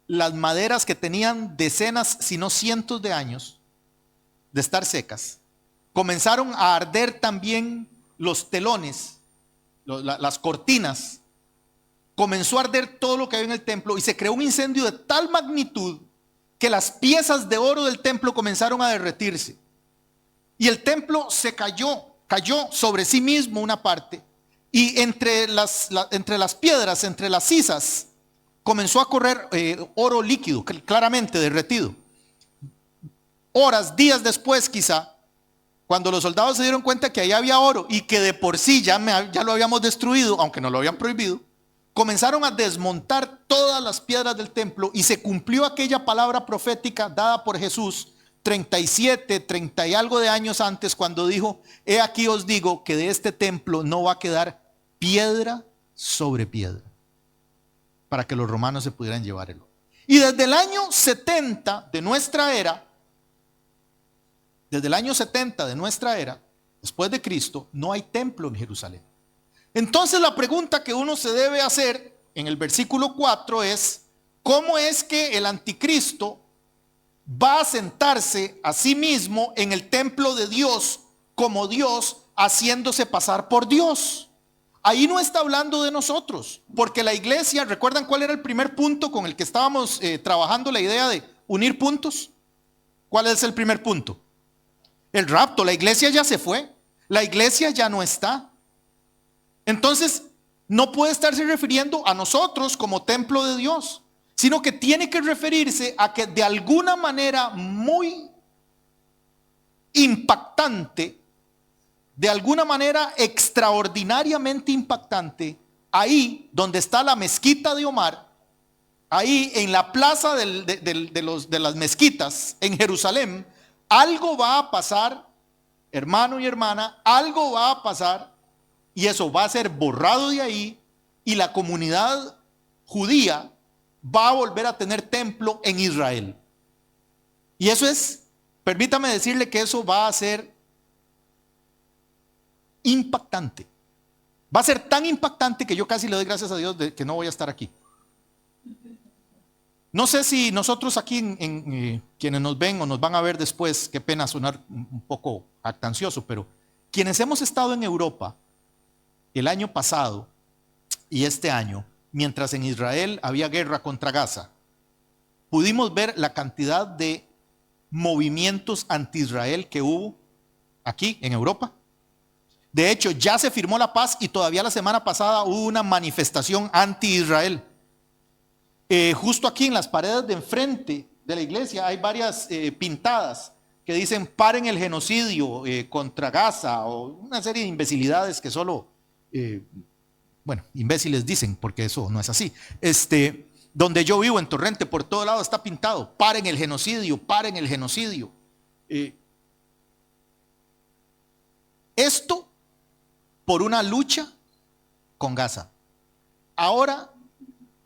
las maderas que tenían decenas, si no cientos de años de estar secas. Comenzaron a arder también los telones, las cortinas. Comenzó a arder todo lo que había en el templo y se creó un incendio de tal magnitud que las piezas de oro del templo comenzaron a derretirse. Y el templo se cayó sobre sí mismo una parte. Y entre las piedras, entre las sisas, comenzó a correr oro líquido, claramente derretido. Horas, días después quizá, cuando los soldados se dieron cuenta que ahí había oro y que de por sí ya lo habíamos destruido, aunque no lo habían prohibido, comenzaron a desmontar todas las piedras del templo y se cumplió aquella palabra profética dada por Jesús 30 y algo de años antes, cuando dijo: he aquí os digo que de este templo no va a quedar piedra sobre piedra, para que los romanos se pudieran llevar el oro. Y desde el año 70 de nuestra era, después de Cristo, no hay templo en Jerusalén. Entonces la pregunta que uno se debe hacer en el versículo 4 es: ¿cómo es que el anticristo va a sentarse a sí mismo en el templo de Dios como Dios, haciéndose pasar por Dios? Ahí no está hablando de nosotros, porque la iglesia, ¿recuerdan cuál era el primer punto con el que estábamos trabajando la idea de unir puntos? ¿Cuál es el primer punto? El rapto. La iglesia ya se fue, la iglesia ya no está. Entonces no puede estarse refiriendo a nosotros como templo de Dios, sino que tiene que referirse a que de alguna manera muy impactante, de alguna manera extraordinariamente impactante, ahí donde está la mezquita de Omar, ahí en la plaza de las mezquitas en Jerusalén, algo va a pasar, hermano y hermana, algo va a pasar y eso va a ser borrado de ahí y la comunidad judía va a volver a tener templo en Israel. Y eso es, permítame decirle que eso va a ser impactante. Va a ser tan impactante que yo casi le doy gracias a Dios de que no voy a estar aquí. No sé si nosotros aquí, quienes nos ven o nos van a ver después, qué pena sonar un poco jactancioso, pero quienes hemos estado en Europa el año pasado y este año, mientras en Israel había guerra contra Gaza, pudimos ver la cantidad de movimientos anti-Israel que hubo aquí en Europa. De hecho, ya se firmó la paz y todavía la semana pasada hubo una manifestación anti-Israel. Justo aquí en las paredes de enfrente de la iglesia hay varias pintadas que dicen paren el genocidio contra Gaza, o una serie de imbecilidades que solo, imbéciles dicen, porque eso no es así. Donde yo vivo en Torrente, por todo lado está pintado, paren el genocidio, paren el genocidio. Esto por una lucha con Gaza. Ahora,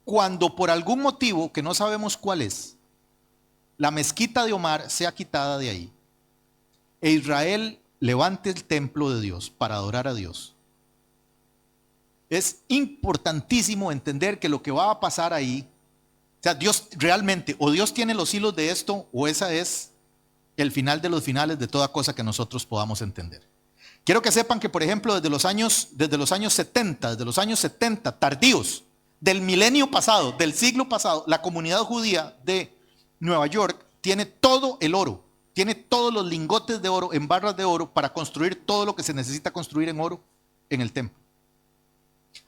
cuando por algún motivo, que no sabemos cuál es, la mezquita de Omar sea quitada de ahí, e Israel levante el templo de Dios para adorar a Dios, es importantísimo entender que lo que va a pasar ahí, o sea, Dios realmente, o Dios tiene los hilos de esto, o esa es el final de los finales de toda cosa que nosotros podamos entender. Quiero que sepan que, por ejemplo, desde los años 70 tardíos, del milenio pasado, del siglo pasado, la comunidad judía de Nueva York tiene todo el oro, tiene todos los lingotes de oro en barras de oro para construir todo lo que se necesita construir en oro en el templo.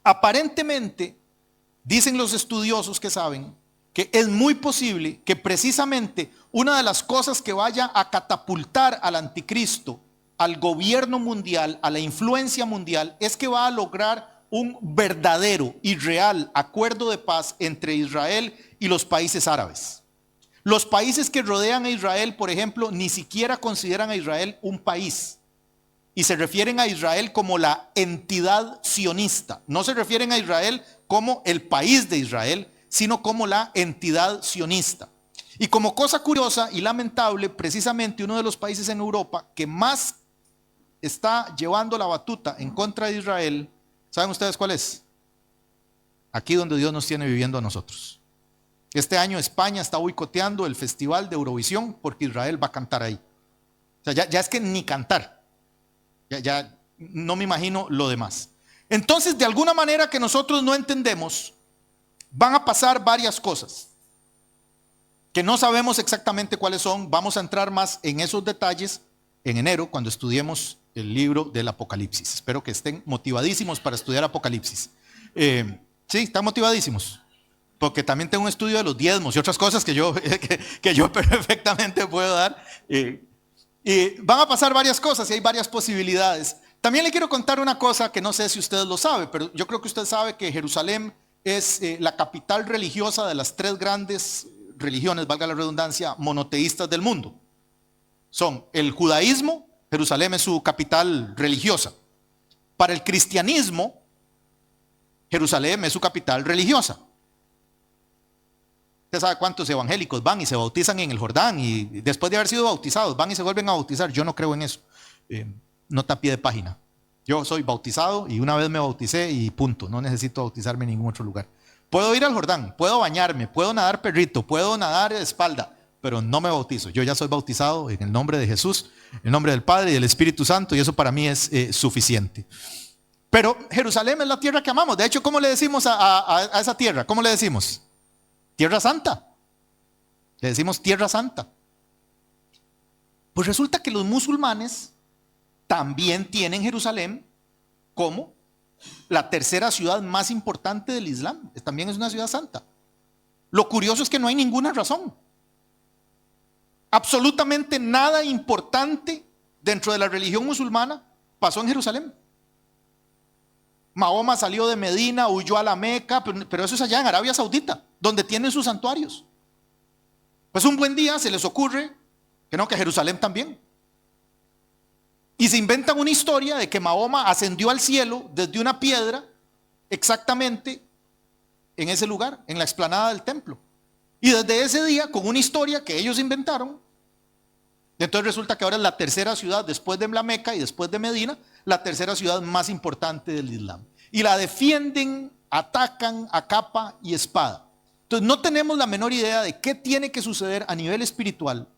Aparentemente, dicen los estudiosos que saben, que es muy posible que precisamente una de las cosas que vaya a catapultar al anticristo, al gobierno mundial, a la influencia mundial, es que va a lograr un verdadero y real acuerdo de paz entre Israel y los países árabes. Los países que rodean a Israel, por ejemplo, ni siquiera consideran a Israel un país y se refieren a Israel como la entidad sionista. No se refieren a Israel como el país de Israel, sino como la entidad sionista. Y como cosa curiosa y lamentable, precisamente uno de los países en Europa que más está llevando la batuta en contra de Israel, ¿saben ustedes cuál es? Aquí donde Dios nos tiene viviendo a nosotros. Este año España está boicoteando el festival de Eurovisión porque Israel va a cantar ahí. O sea, ya es que ni cantar. Ya no me imagino lo demás. Entonces, de alguna manera que nosotros no entendemos, van a pasar varias cosas que no sabemos exactamente cuáles son. Vamos a entrar más en esos detalles en enero cuando estudiemos el libro del Apocalipsis. Espero que estén motivadísimos para estudiar Apocalipsis. Sí, están motivadísimos. Porque también tengo un estudio de los diezmos y otras cosas que yo perfectamente puedo dar. Y van a pasar varias cosas y hay varias posibilidades. También le quiero contar una cosa que no sé si usted lo sabe, pero yo creo que usted sabe que Jerusalén es la capital religiosa de las tres grandes religiones, valga la redundancia, monoteístas del mundo. Son el judaísmo, Jerusalén es su capital religiosa. Para el cristianismo, Jerusalén es su capital religiosa. Usted sabe cuántos evangélicos van y se bautizan en el Jordán y después de haber sido bautizados van y se vuelven a bautizar. Yo no creo en eso. Nota a pie de página. Yo soy bautizado y una vez me bauticé y punto. No necesito bautizarme en ningún otro lugar. Puedo ir al Jordán, puedo bañarme, puedo nadar perrito, puedo nadar de espalda, pero no me bautizo. Yo ya soy bautizado en el nombre de Jesús, en el nombre del Padre y del Espíritu Santo, y eso para mí es suficiente. Pero Jerusalén es la tierra que amamos. De hecho, ¿cómo le decimos a esa tierra? ¿Cómo le decimos? Tierra Santa. Le decimos Tierra Santa. Pues resulta que los musulmanes también tienen Jerusalén como la tercera ciudad más importante del Islam. También es una ciudad santa. Lo curioso es que no hay ninguna razón. Absolutamente nada importante dentro de la religión musulmana pasó en Jerusalén. Mahoma salió de Medina, huyó a la Meca, pero eso es allá en Arabia Saudita, donde tienen sus santuarios. Pues un buen día se les ocurre que Jerusalén también. Y se inventan una historia de que Mahoma ascendió al cielo desde una piedra exactamente en ese lugar, en la explanada del templo. Y desde ese día, con una historia que ellos inventaron, entonces resulta que ahora es la tercera ciudad después de la Meca y después de Medina, la tercera ciudad más importante del Islam. y la defienden, atacan a capa y espada. Entonces no tenemos la menor idea de qué tiene que suceder a nivel espiritual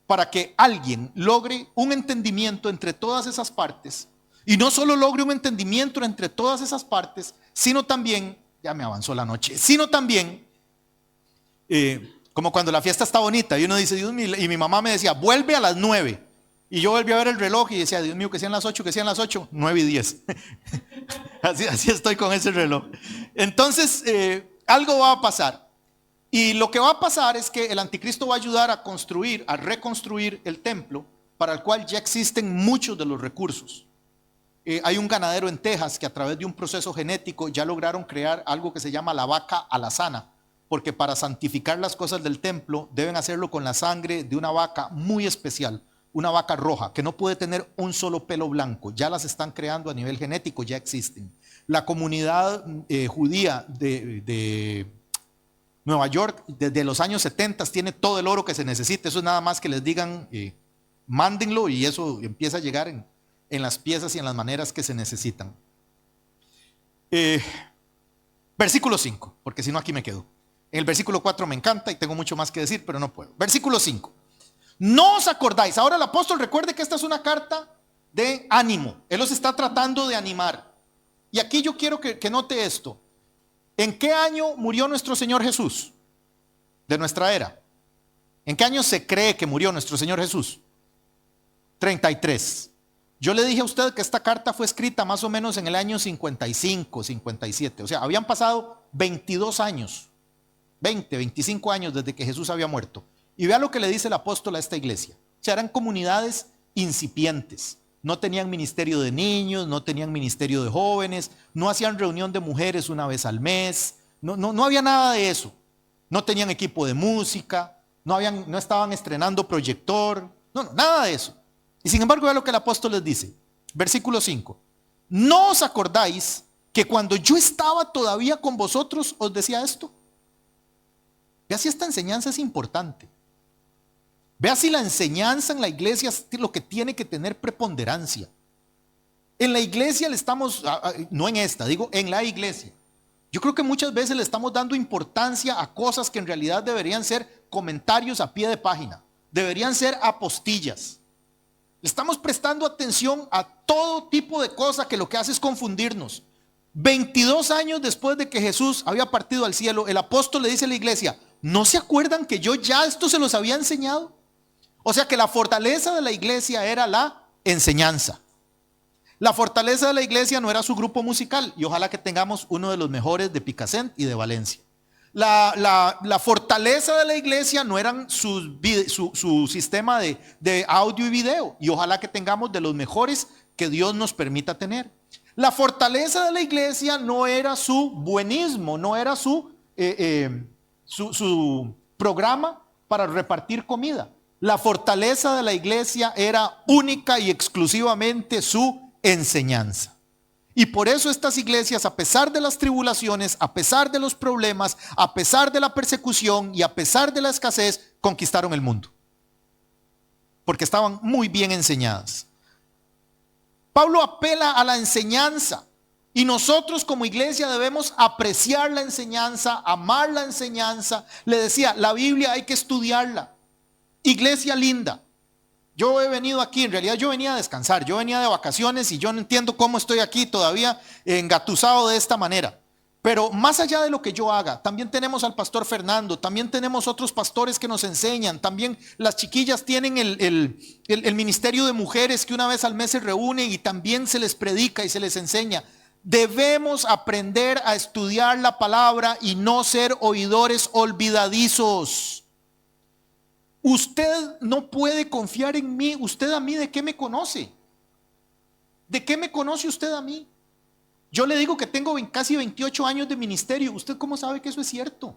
para que alguien logre un entendimiento entre todas esas partes, y no solo logre un entendimiento entre todas esas partes, sino también, ya me avanzó la noche, sino también, como cuando la fiesta está bonita y uno dice, Dios mío, y mi mamá me decía, vuelve a las 9, y yo volví a ver el reloj y decía, Dios mío, que sean las 8, que sean las 8, 9 y 10. Así estoy con ese reloj. Entonces, algo va a pasar. Y lo que va a pasar es que el anticristo va a ayudar a construir, a reconstruir el templo, para el cual ya existen muchos de los recursos. Hay un ganadero en Texas que a través de un proceso genético ya lograron crear algo que se llama la vaca alazana, porque para santificar las cosas del templo deben hacerlo con la sangre de una vaca muy especial, una vaca roja, que no puede tener un solo pelo blanco. Ya las están creando a nivel genético, ya existen. La comunidad judía de Nueva York, desde los años 70 tiene todo el oro que se necesita. Eso es nada más que les digan, mándenlo, y eso empieza a llegar en las piezas y en las maneras que se necesitan. Versículo 5, porque si no aquí me quedo. En el versículo 4 me encanta y tengo mucho más que decir, pero no puedo. Versículo 5. No os acordáis. Ahora el apóstol recuerde que esta es una carta de ánimo. Él los está tratando de animar. Y aquí yo quiero que note esto. ¿En qué año murió nuestro Señor Jesús? De nuestra era. ¿En qué año se cree que murió nuestro Señor Jesús? 33. Yo le dije a usted que esta carta fue escrita más o menos en el año 55, 57. O sea, habían pasado 22 años, 20, 25 años desde que Jesús había muerto. Y vea lo que le dice el apóstol a esta iglesia. O sea, eran comunidades incipientes. No tenían ministerio de niños, no tenían ministerio de jóvenes, no hacían reunión de mujeres una vez al mes, no había nada de eso. No tenían equipo de música, no estaban estrenando proyector, nada de eso. Y sin embargo, vea lo que el apóstol les dice. Versículo 5. ¿No os acordáis que cuando yo estaba todavía con vosotros os decía esto? Vea si esta enseñanza es importante. Vea si la enseñanza en la iglesia es lo que tiene que tener preponderancia. En la iglesia le estamos, no en esta, digo en la iglesia. Yo creo que muchas veces le estamos dando importancia a cosas que en realidad deberían ser comentarios a pie de página. Deberían ser apostillas. Le estamos prestando atención a todo tipo de cosas que lo que hace es confundirnos. 22 años después de que Jesús había partido al cielo, el apóstol le dice a la iglesia, ¿no se acuerdan que yo ya esto se los había enseñado? O sea que la fortaleza de la iglesia era la enseñanza. La fortaleza de la iglesia no era su grupo musical, y ojalá que tengamos uno de los mejores de Picassent y de Valencia. La fortaleza de la iglesia no eran su sistema de audio y video, y ojalá que tengamos de los mejores que Dios nos permita tener. La fortaleza de la iglesia no era su buenismo, no era su programa para repartir comida. La fortaleza de la iglesia era única y exclusivamente su enseñanza. Y por eso estas iglesias, a pesar de las tribulaciones, a pesar de los problemas, a pesar de la persecución y a pesar de la escasez, conquistaron el mundo. Porque estaban muy bien enseñadas. Pablo apela a la enseñanza. Y nosotros como iglesia debemos apreciar la enseñanza, amar la enseñanza. Le decía, la Biblia hay que estudiarla. Iglesia linda, yo he venido aquí, en realidad yo venía a descansar, yo venía de vacaciones y yo no entiendo cómo estoy aquí todavía engatusado de esta manera. Pero más allá de lo que yo haga, también tenemos al pastor Fernando, también tenemos otros pastores que nos enseñan, también las chiquillas tienen el ministerio de mujeres que una vez al mes se reúne y también se les predica y se les enseña. Debemos aprender a estudiar la palabra y no ser oidores olvidadizos. Usted no puede confiar en mí. ¿Usted a mí de qué me conoce? ¿De qué me conoce usted a mí? Yo le digo que tengo casi 28 años de ministerio. ¿Usted cómo sabe que eso es cierto?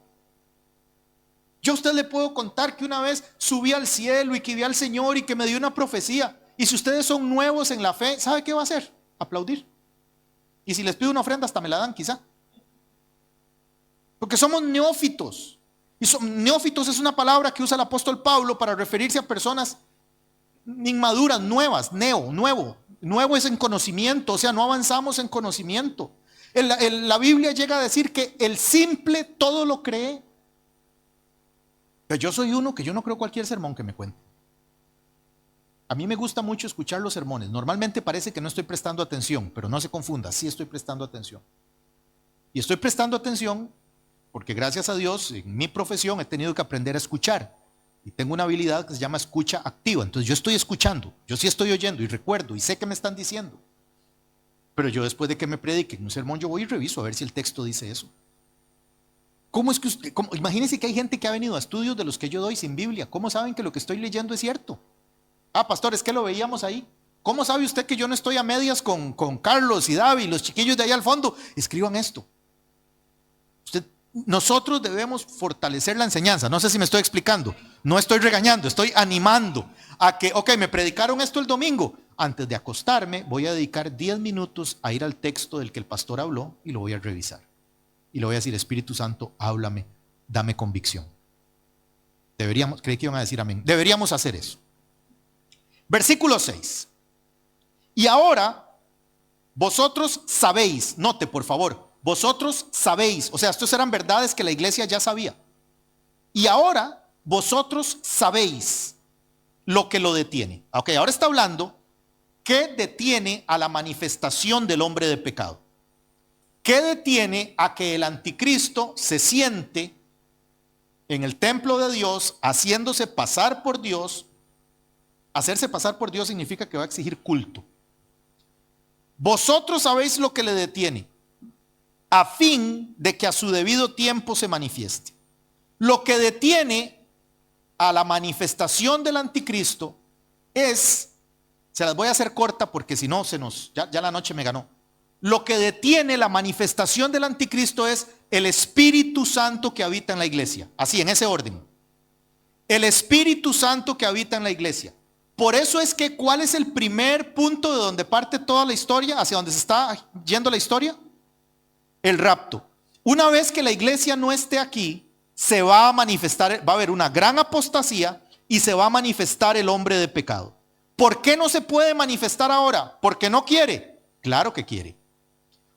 Yo a usted le puedo contar que una vez subí al cielo y que vi al Señor y que me dio una profecía. Y si ustedes son nuevos en la fe, ¿sabe qué va a hacer? Aplaudir. Y si les pido una ofrenda hasta me la dan quizá. Porque somos neófitos. Y neófitos es una palabra que usa el apóstol Pablo para referirse a personas inmaduras, nuevas, nuevo es en conocimiento, o sea, no avanzamos en conocimiento. La Biblia llega a decir que el simple todo lo cree. Pero yo soy uno que yo no creo cualquier sermón que me cuente. A mí me gusta mucho escuchar los sermones. Normalmente parece que no estoy prestando atención, pero no se confunda, sí estoy prestando atención. Y estoy prestando atención porque gracias a Dios en mi profesión he tenido que aprender a escuchar. Y tengo una habilidad que se llama escucha activa. Entonces yo estoy escuchando, yo sí estoy oyendo y recuerdo y sé qué me están diciendo. Pero yo después de que me prediquen un sermón, yo voy y reviso a ver si el texto dice eso. ¿Cómo es que usted, imagínense que hay gente que ha venido a estudios de los que yo doy sin Biblia? ¿Cómo saben que lo que estoy leyendo es cierto? Ah, pastor, es que lo veíamos ahí. ¿Cómo sabe usted que yo no estoy a medias con Carlos y David, los chiquillos de allá al fondo? Escriban esto. Nosotros debemos fortalecer la enseñanza. No sé si me estoy explicando. No estoy regañando, estoy animando a que, ok, me predicaron esto el domingo. Antes de acostarme voy a dedicar 10 minutos a ir al texto del que el pastor habló y lo voy a revisar. Y le voy a decir, Espíritu Santo, háblame, dame convicción. Creí que iban a decir amén. Deberíamos hacer eso. Versículo 6. Y ahora, vosotros sabéis, note por favor, vosotros sabéis, o sea, estos eran verdades que la iglesia ya sabía. Y ahora, vosotros sabéis lo que lo detiene. Ok, ahora está hablando, ¿qué detiene a la manifestación del hombre de pecado? ¿Qué detiene a que el anticristo se siente en el templo de Dios haciéndose pasar por Dios? Hacerse pasar por Dios significa que va a exigir culto. Vosotros sabéis lo que le detiene, a fin de que a su debido tiempo se manifieste. Lo que detiene a la manifestación del anticristo es, se las voy a hacer corta porque si no ya la noche me ganó. Lo que detiene la manifestación del anticristo es el Espíritu Santo que habita en la iglesia. Así, en ese orden. El Espíritu Santo que habita en la iglesia. Por eso es que, ¿cuál es el primer punto de donde parte toda la historia? Hacia donde se está yendo la historia. El rapto. Una vez que la iglesia no esté aquí, se va a manifestar, va a haber una gran apostasía y se va a manifestar el hombre de pecado. ¿Por qué no se puede manifestar ahora? ¿Porque no quiere? Claro que quiere.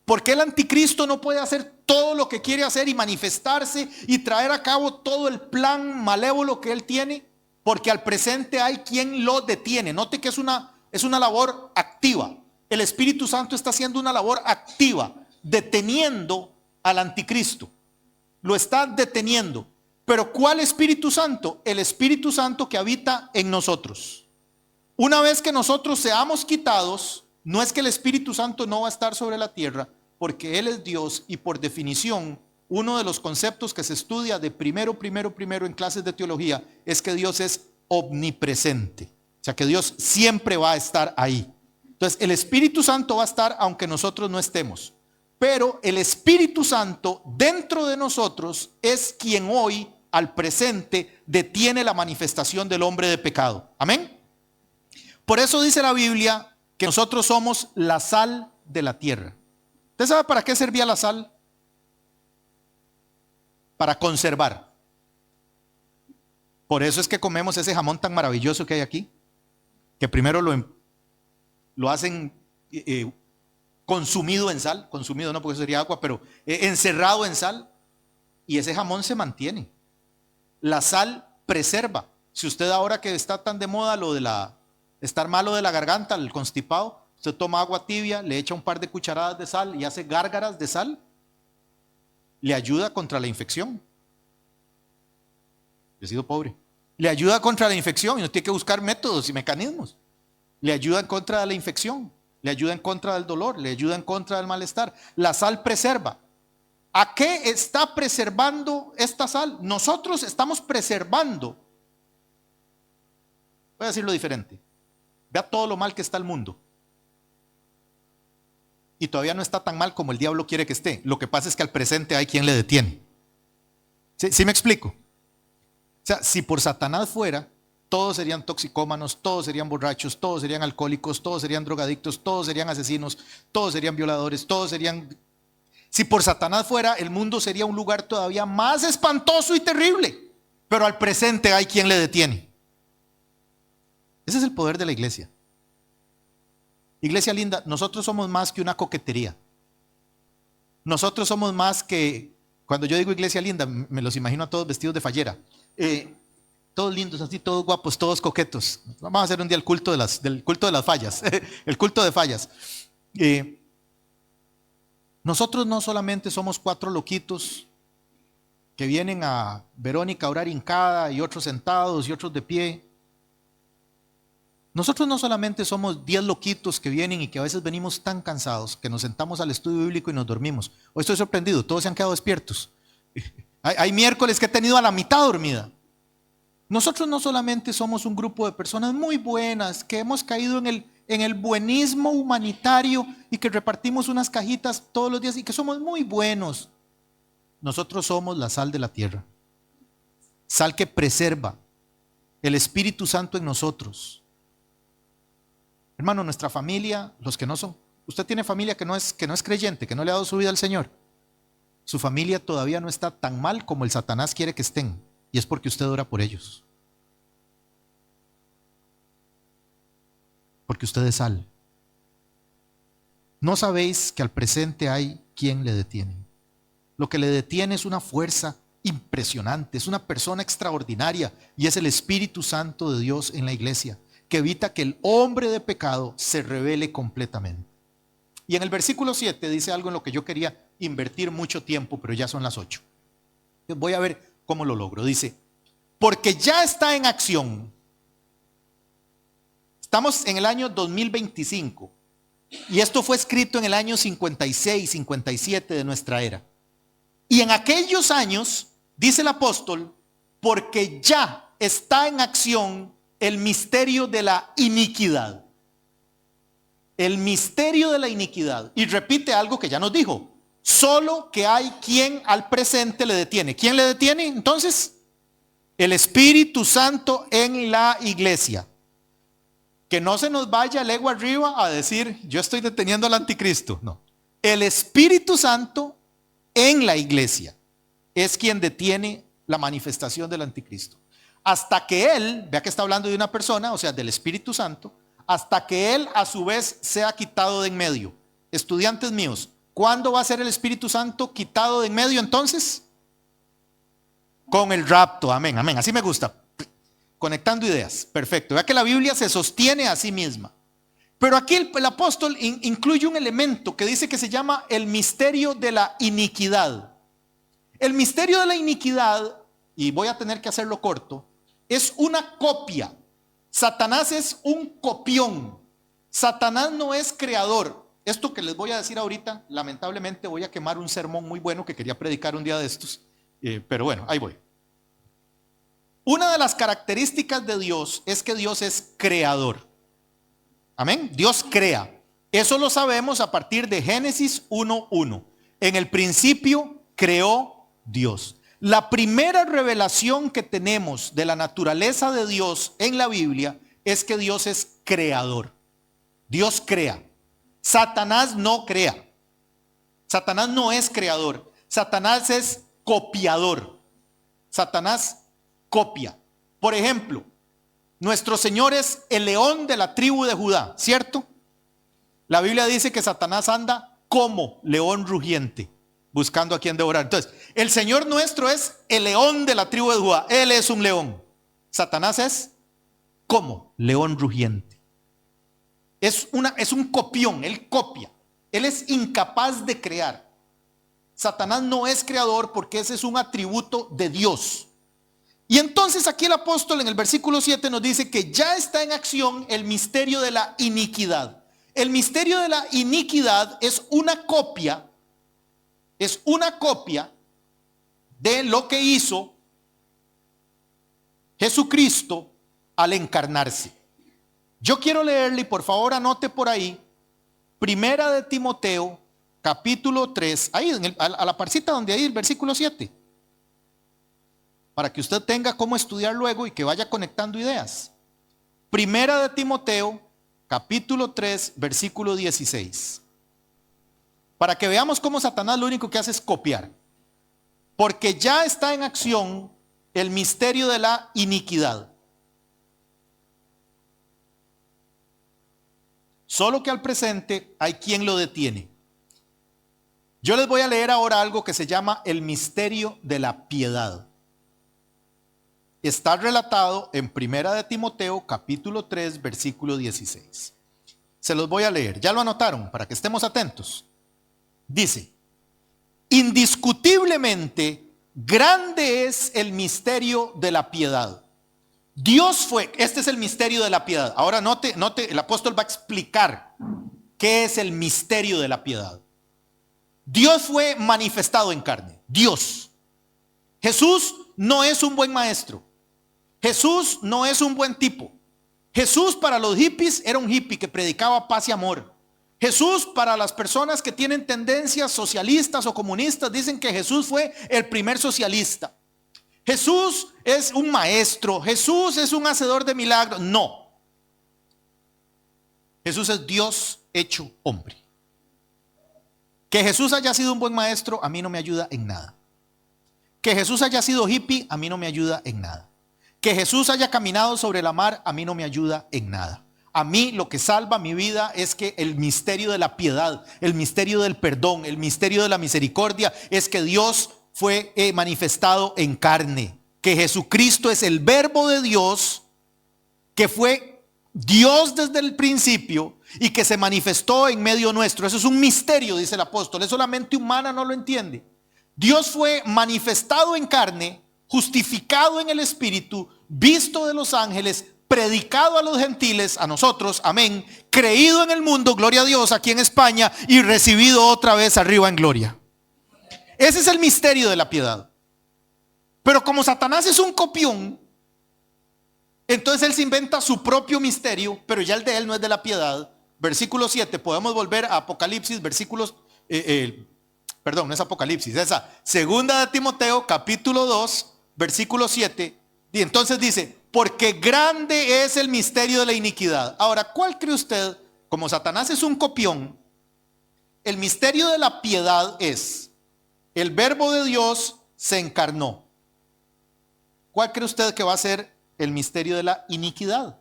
¿Por qué el anticristo no puede hacer todo lo que quiere hacer y manifestarse y traer a cabo todo el plan malévolo que él tiene? Porque al presente hay quien lo detiene. Note que es una labor activa. El Espíritu Santo está haciendo una labor activa, deteniendo al anticristo. Lo está deteniendo. Pero ¿cuál Espíritu Santo? El Espíritu Santo que habita en nosotros. Una vez que nosotros seamos quitados, no es que el Espíritu Santo no va a estar sobre la tierra, porque Él es Dios y por definición, uno de los conceptos que se estudia de primero en clases de teología es que Dios es omnipresente. O sea que Dios siempre va a estar ahí. Entonces el Espíritu Santo va a estar aunque nosotros no estemos. Pero el Espíritu Santo dentro de nosotros es quien hoy al presente detiene la manifestación del hombre de pecado. Amén. Por eso dice la Biblia que nosotros somos la sal de la tierra. ¿Usted sabe para qué servía la sal? Para conservar. Por eso es que comemos ese jamón tan maravilloso que hay aquí, que primero lo hacen consumido en sal, consumido no porque eso sería agua, pero encerrado en sal, y ese jamón se mantiene. La sal preserva. Si usted ahora que está tan de moda lo de estar malo de la garganta, el constipado, usted toma agua tibia, le echa un par de cucharadas de sal y hace gárgaras de sal, le ayuda contra la infección. Yo he sido pobre. Le ayuda contra la infección y no tiene que buscar métodos y mecanismos. Le ayuda en contra de la infección, le ayuda en contra del dolor, le ayuda en contra del malestar. La sal preserva. ¿A qué está preservando esta sal? Nosotros estamos preservando. Voy a decirlo diferente. Vea todo lo mal que está el mundo. Y todavía no está tan mal como el diablo quiere que esté. Lo que pasa es que al presente hay quien le detiene. ¿Sí me explico? O sea, si por Satanás fuera, todos serían toxicómanos, todos serían borrachos, todos serían alcohólicos, todos serían drogadictos, todos serían asesinos, todos serían violadores, todos serían... Si por Satanás fuera, el mundo sería un lugar todavía más espantoso y terrible. Pero al presente hay quien le detiene. Ese es el poder de la iglesia. Iglesia linda, nosotros somos más que una coquetería. Nosotros somos más que, cuando yo digo iglesia linda, me los imagino a todos vestidos de fallera. Todos lindos, así, todos guapos, todos coquetos. Vamos a hacer un día el culto del culto de las fallas, el culto de fallas. Nosotros no solamente somos 4 loquitos que vienen a Verónica a orar hincada y otros sentados y otros de pie. Nosotros no solamente somos 10 loquitos que vienen y que a veces venimos tan cansados que nos sentamos al estudio bíblico y nos dormimos. Hoy estoy sorprendido, todos se han quedado despiertos. Hay miércoles que he tenido a la mitad dormida. Nosotros no solamente somos un grupo de personas muy buenas que hemos caído en el buenismo humanitario y que repartimos unas cajitas todos los días y que somos muy buenos. Nosotros somos la sal de la tierra, sal que preserva el Espíritu Santo en nosotros. Hermano, nuestra familia, los que no son, usted tiene familia que no es creyente, que no le ha dado su vida al Señor. Su familia todavía no está tan mal como el Satanás quiere que estén, y es porque usted ora por ellos. Porque usted es sal. ¿No sabéis que al presente hay quien le detiene? Lo que le detiene es una fuerza impresionante, es una persona extraordinaria, y es el Espíritu Santo de Dios en la iglesia, que evita que el hombre de pecado se revele completamente. Y en el versículo 7 dice algo en lo que yo quería invertir mucho tiempo, pero ya son las 8. Voy a ver cómo lo logro. Dice, porque ya está en acción. Estamos en el año 2025 y esto fue escrito en el año 56, 57 de nuestra era. Y en aquellos años, dice el apóstol, porque ya está en acción el misterio de la iniquidad. El misterio de la iniquidad. Y repite algo que ya nos dijo. Solo que hay quien al presente le detiene. ¿Quién le detiene entonces? El Espíritu Santo en la iglesia. Que no se nos vaya legua arriba a decir, yo estoy deteniendo al anticristo. No. El Espíritu Santo en la iglesia es quien detiene la manifestación del anticristo. Hasta que él, vea que está hablando de una persona, o sea, del Espíritu Santo, hasta que él a su vez sea quitado de en medio. Estudiantes míos, ¿cuándo va a ser el Espíritu Santo quitado de en medio entonces? Con el rapto, amén, amén, así me gusta. Conectando ideas, perfecto. Vea que la Biblia se sostiene a sí misma. Pero aquí el apóstol incluye un elemento que dice que se llama el misterio de la iniquidad. El misterio de la iniquidad, y voy a tener que hacerlo corto, es una copia. Satanás es un copión. Satanás no es creador. Esto que les voy a decir ahorita, lamentablemente voy a quemar un sermón muy bueno que quería predicar un día de estos. Pero bueno, ahí voy. Una de las características de Dios es que Dios es creador. Amén. Dios crea. Eso lo sabemos a partir de Génesis 1:1. En el principio creó Dios. La primera revelación que tenemos de la naturaleza de Dios en la Biblia es que Dios es creador. Dios crea. Satanás no crea. Satanás no es creador. Satanás es copiador. Satanás copia. Por ejemplo, nuestro Señor es el león de la tribu de Judá, ¿cierto? La Biblia dice que Satanás anda como león rugiente, buscando a quien devorar. Entonces, el Señor nuestro es el león de la tribu de Judá. Él es un león. Satanás es como león rugiente. Es un copión, él copia. Él es incapaz de crear. Satanás no es creador porque ese es un atributo de Dios. Y entonces aquí el apóstol en el versículo 7 nos dice que ya está en acción el misterio de la iniquidad. El misterio de la iniquidad es una copia de lo que hizo Jesucristo al encarnarse. Yo quiero leerle y por favor anote por ahí, Primera de Timoteo, capítulo 3, ahí a la parcita donde hay el versículo 7. Para que usted tenga cómo estudiar luego y que vaya conectando ideas. Primera de Timoteo, capítulo 3, versículo 16. Para que veamos cómo Satanás lo único que hace es copiar. Porque ya está en acción el misterio de la iniquidad. Solo que al presente hay quien lo detiene. Yo les voy a leer ahora algo que se llama el misterio de la piedad. Está relatado en 1 de Timoteo, capítulo 3, versículo 16. Se los voy a leer. ¿Ya lo anotaron? Para que estemos atentos. Dice: indiscutiblemente grande es el misterio de la piedad. Dios fue, este es el misterio de la piedad. Ahora note, el apóstol va a explicar qué es el misterio de la piedad. Dios fue manifestado en carne. Dios. Jesús no es un buen maestro. Jesús no es un buen tipo. Jesús para los hippies era un hippie que predicaba paz y amor. Jesús para las personas que tienen tendencias socialistas o comunistas dicen que Jesús fue el primer socialista. Jesús es un maestro. Jesús es un hacedor de milagros. No. Jesús es Dios hecho hombre. Que Jesús haya sido un buen maestro a mí no me ayuda en nada. Que Jesús haya sido hippie a mí no me ayuda en nada. Que Jesús haya caminado sobre la mar a mí no me ayuda en nada. A mí lo que salva mi vida es que el misterio de la piedad, el misterio del perdón, el misterio de la misericordia es que Dios fue manifestado en carne. Que Jesucristo es el verbo de Dios, que fue Dios desde el principio y que se manifestó en medio nuestro. Eso es un misterio, dice el apóstol. Eso la mente humana no lo entiende. Dios fue manifestado en carne, justificado en el Espíritu, visto de los ángeles, predicado a los gentiles, a nosotros, amén, creído en el mundo, gloria a Dios, aquí en España, y recibido otra vez arriba en gloria. Ese es el misterio de la piedad. Pero como Satanás es un copión, entonces él se inventa su propio misterio, pero ya el de él no es de la piedad. Versículo 7, podemos volver a Apocalipsis, versículos, perdón, no es Apocalipsis, esa, segunda de Timoteo, capítulo 2, versículo 7, y entonces dice: porque grande es el misterio de la iniquidad. Ahora, ¿cuál cree usted? Como Satanás es un copión, el misterio de la piedad es: el verbo de Dios se encarnó. ¿Cuál cree usted que va a ser el misterio de la iniquidad?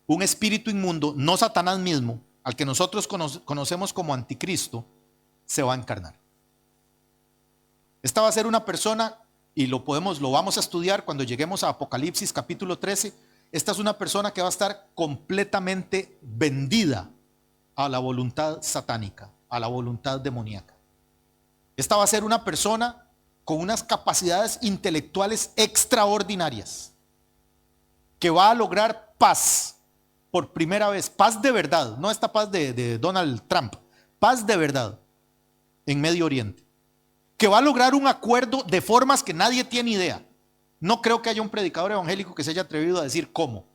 Un espíritu inmundo, no Satanás mismo, al que nosotros conocemos como anticristo, se va a encarnar. Esta va a ser una persona, y lo vamos a estudiar cuando lleguemos a Apocalipsis capítulo 13. Esta es una persona que va a estar completamente vendida a la voluntad satánica, a la voluntad demoníaca. Esta va a ser una persona con unas capacidades intelectuales extraordinarias, que va a lograr paz por primera vez, paz de verdad, no esta paz de Donald Trump, paz de verdad en Medio Oriente, que va a lograr un acuerdo de formas que nadie tiene idea. No creo que haya un predicador evangélico que se haya atrevido a decir cómo,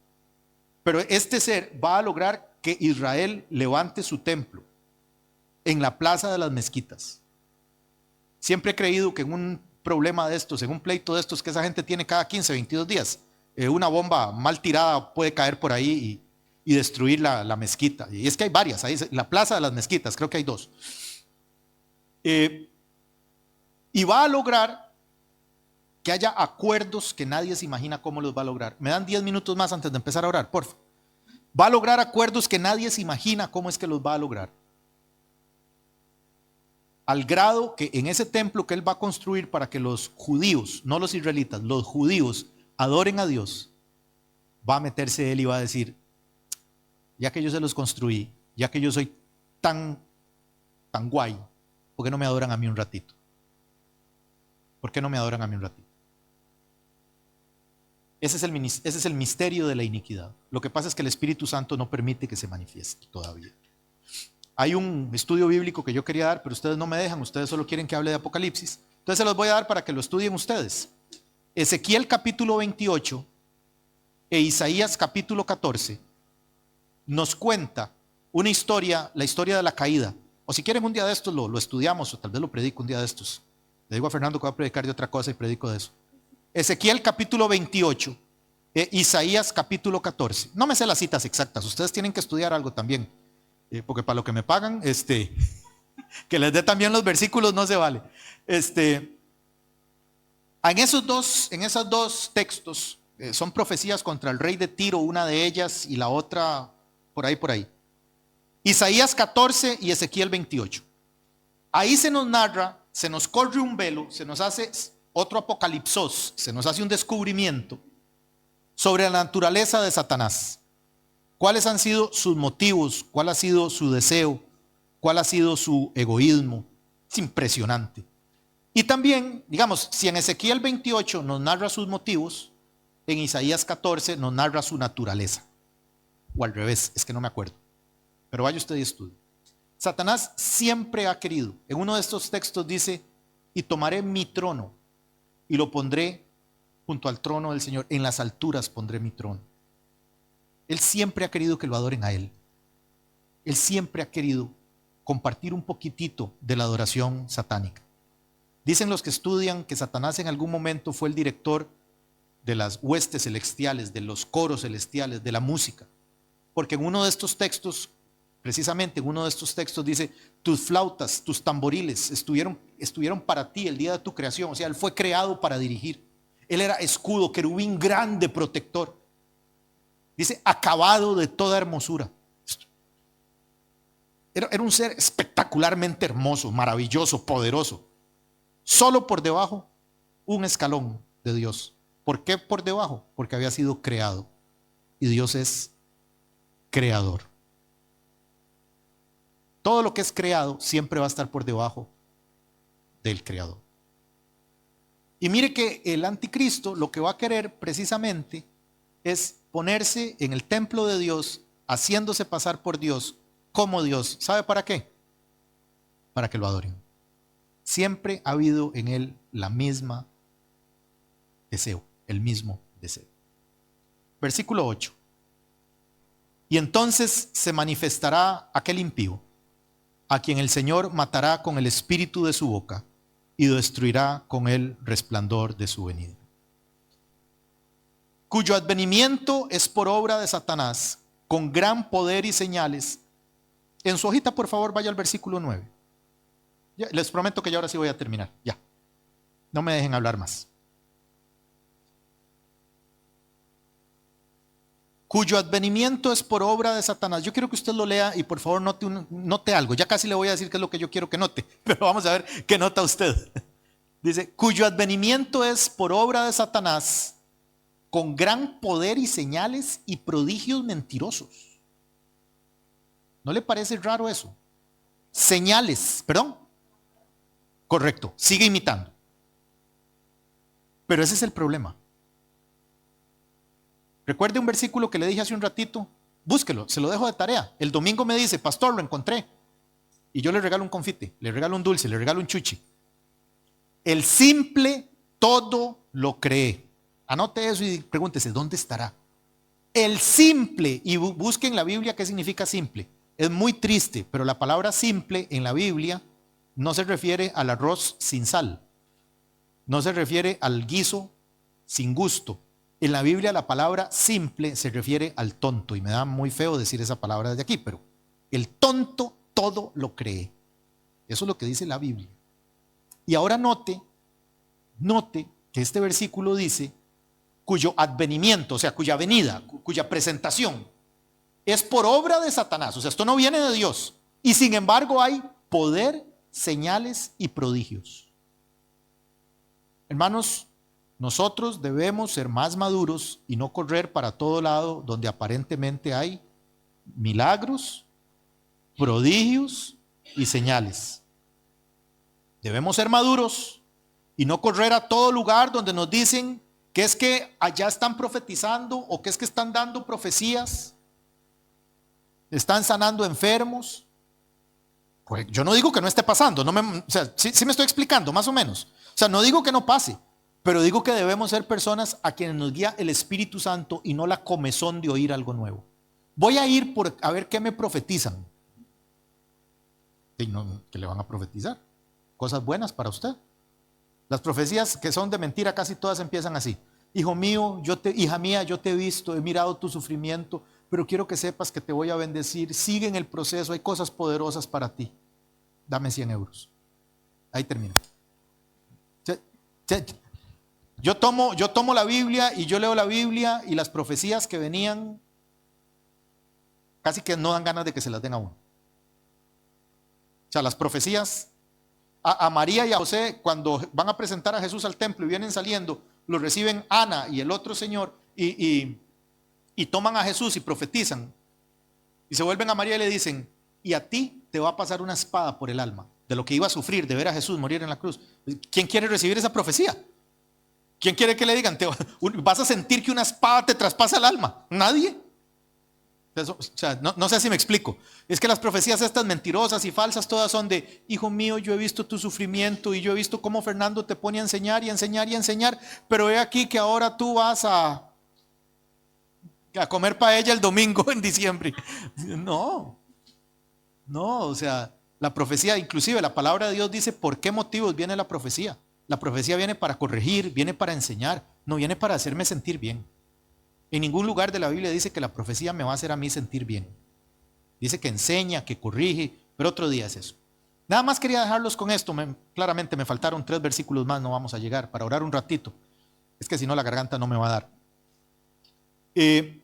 pero este ser va a lograr que Israel levante su templo en la plaza de las mezquitas. Siempre he creído que en un problema de estos, en un pleito de estos que esa gente tiene cada 15, 22 días, una bomba mal tirada puede caer por ahí y destruir la mezquita. Y es que hay varias, ahí la plaza de las mezquitas, creo que hay dos. Y va a lograr que haya acuerdos que nadie se imagina cómo los va a lograr. Me dan 10 minutos más antes de empezar a orar, porfa. Va a lograr acuerdos que nadie se imagina cómo es que los va a lograr. Al grado que en ese templo que él va a construir para que los judíos, no los israelitas, los judíos adoren a Dios, va a meterse él y va a decir: ya que yo se los construí, ya que yo soy tan guay, ¿por qué no me adoran a mí un ratito? ¿Por qué no me adoran a mí un ratito? Ese es el misterio de la iniquidad. Lo que pasa es que el Espíritu Santo no permite que se manifieste todavía. Hay un estudio bíblico que yo quería dar, pero ustedes no me dejan, ustedes solo quieren que hable de Apocalipsis. Entonces se los voy a dar para que lo estudien ustedes. Ezequiel capítulo 28 e Isaías capítulo 14 nos cuenta una historia, la historia de la caída. O si quieren un día de estos lo estudiamos, o tal vez lo predico un día de estos. Le digo a Fernando que va a predicar de otra cosa y predico de eso. Ezequiel capítulo 28 e Isaías capítulo 14. No me sé las citas exactas, ustedes tienen que estudiar algo también. Porque para lo que me pagan, que les dé también los versículos no se vale. En esos dos textos son profecías contra el rey de Tiro, una de ellas, y la otra por ahí. Isaías 14 y Ezequiel 28. Ahí se nos narra, se nos corre un velo, se nos hace otro apocalipsos, se nos hace un descubrimiento sobre la naturaleza de Satanás. ¿Cuáles han sido sus motivos? ¿Cuál ha sido su deseo? ¿Cuál ha sido su egoísmo? Es impresionante. Y también, digamos, si en Ezequiel 28 nos narra sus motivos, en Isaías 14 nos narra su naturaleza. O al revés, es que no me acuerdo. Pero vaya usted y estudie. Satanás siempre ha querido. En uno de estos textos dice, y tomaré mi trono y lo pondré junto al trono del Señor. En las alturas pondré mi trono. Él siempre ha querido que lo adoren a Él. Él siempre ha querido compartir un poquitito de la adoración satánica. Dicen los que estudian que Satanás en algún momento fue el director de las huestes celestiales, de los coros celestiales, de la música. Porque en uno de estos textos, precisamente en uno de estos textos dice, tus flautas, tus tamboriles estuvieron para ti el día de tu creación. O sea, Él fue creado para dirigir. Él era escudo, querubín grande, protector. Dice, acabado de toda hermosura. Era un ser espectacularmente hermoso, maravilloso, poderoso. Solo por debajo, un escalón de Dios. ¿Por qué por debajo? Porque había sido creado. Y Dios es creador. Todo lo que es creado siempre va a estar por debajo del creador. Y mire que el anticristo lo que va a querer precisamente es ponerse en el templo de Dios, haciéndose pasar por Dios, como Dios. ¿Sabe para qué? Para que lo adoren. Siempre ha habido en él la misma deseo, el mismo deseo. Versículo 8. Y entonces se manifestará aquel impío, a quien el Señor matará con el espíritu de su boca y destruirá con el resplandor de su venida. Cuyo advenimiento es por obra de Satanás, con gran poder y señales. En su hojita, por favor, vaya al versículo 9. Ya, les prometo que ya ahora sí voy a terminar. Ya. No me dejen hablar más. Cuyo advenimiento es por obra de Satanás. Yo quiero que usted lo lea y por favor note algo. Ya casi le voy a decir qué es lo que yo quiero que note, pero vamos a ver qué nota usted. Dice, cuyo advenimiento es por obra de Satanás, con gran poder y señales y prodigios mentirosos. ¿No le parece raro eso? Señales, perdón. Correcto, sigue imitando. Pero ese es el problema. Recuerde un versículo que le dije hace un ratito, búsquelo, se lo dejo de tarea. El domingo me dice, pastor, lo encontré. Y yo le regalo un confite, le regalo un dulce, le regalo un chuchi. El simple todo lo cree. Anote eso y pregúntese, ¿dónde estará? El simple, y busque en la Biblia qué significa simple. Es muy triste, pero la palabra simple en la Biblia no se refiere al arroz sin sal. No se refiere al guiso sin gusto. En la Biblia la palabra simple se refiere al tonto. Y me da muy feo decir esa palabra desde aquí, pero el tonto todo lo cree. Eso es lo que dice la Biblia. Y ahora note que este versículo dice cuyo advenimiento, o sea, cuya venida, cuya presentación es por obra de Satanás. O sea, esto no viene de Dios. Y sin embargo hay poder, señales y prodigios. Hermanos, nosotros debemos ser más maduros y no correr para todo lado donde aparentemente hay milagros, prodigios y señales. Debemos ser maduros y no correr a todo lugar donde nos dicen que es que allá están profetizando o que es que están dando profecías, están sanando enfermos. Pues yo no digo que no esté pasando, o sea, sí me estoy explicando más o menos. O sea, no digo que no pase, pero digo que debemos ser personas a quienes nos guía el Espíritu Santo y no la comezón de oír algo nuevo. Voy a ir a ver qué me profetizan. Y no, ¿qué le van a profetizar? Cosas buenas para usted. Las profecías que son de mentira casi todas empiezan así. Hijo mío, hija mía, yo te he visto, he mirado tu sufrimiento, pero quiero que sepas que te voy a bendecir. Sigue en el proceso, hay cosas poderosas para ti. Dame 100 euros. Ahí termina. Yo tomo la Biblia y yo leo la Biblia y las profecías que venían casi que no dan ganas de que se las den a uno. sea, las profecías a María y a José, cuando van a presentar a Jesús al templo y vienen saliendo, lo reciben Ana y el otro señor y toman a Jesús y profetizan. Y se vuelven a María y le dicen, y a ti te va a pasar una espada por el alma, de lo que iba a sufrir, de ver a Jesús morir en la cruz. ¿Quién quiere recibir esa profecía? ¿Quién quiere que le digan, vas a sentir que una espada te traspasa el alma? Nadie. O sea, no sé si me explico. Es que las profecías estas mentirosas y falsas todas son de, hijo mío, yo he visto tu sufrimiento y yo he visto cómo Fernando te pone a enseñar y enseñar y enseñar, pero he aquí que ahora tú vas a comer paella el domingo en diciembre. No, o sea, la profecía, inclusive la palabra de Dios dice por qué motivos viene la profecía. La profecía viene para corregir, viene para enseñar, no viene para hacerme sentir bien. En ningún lugar de la Biblia dice que la profecía me va a hacer a mí sentir bien. Dice que enseña, que corrige, pero otro día es eso. Nada más quería dejarlos con esto. Claramente me faltaron 3 versículos más, no vamos a llegar, para orar un ratito. Es que si no la garganta no me va a dar. En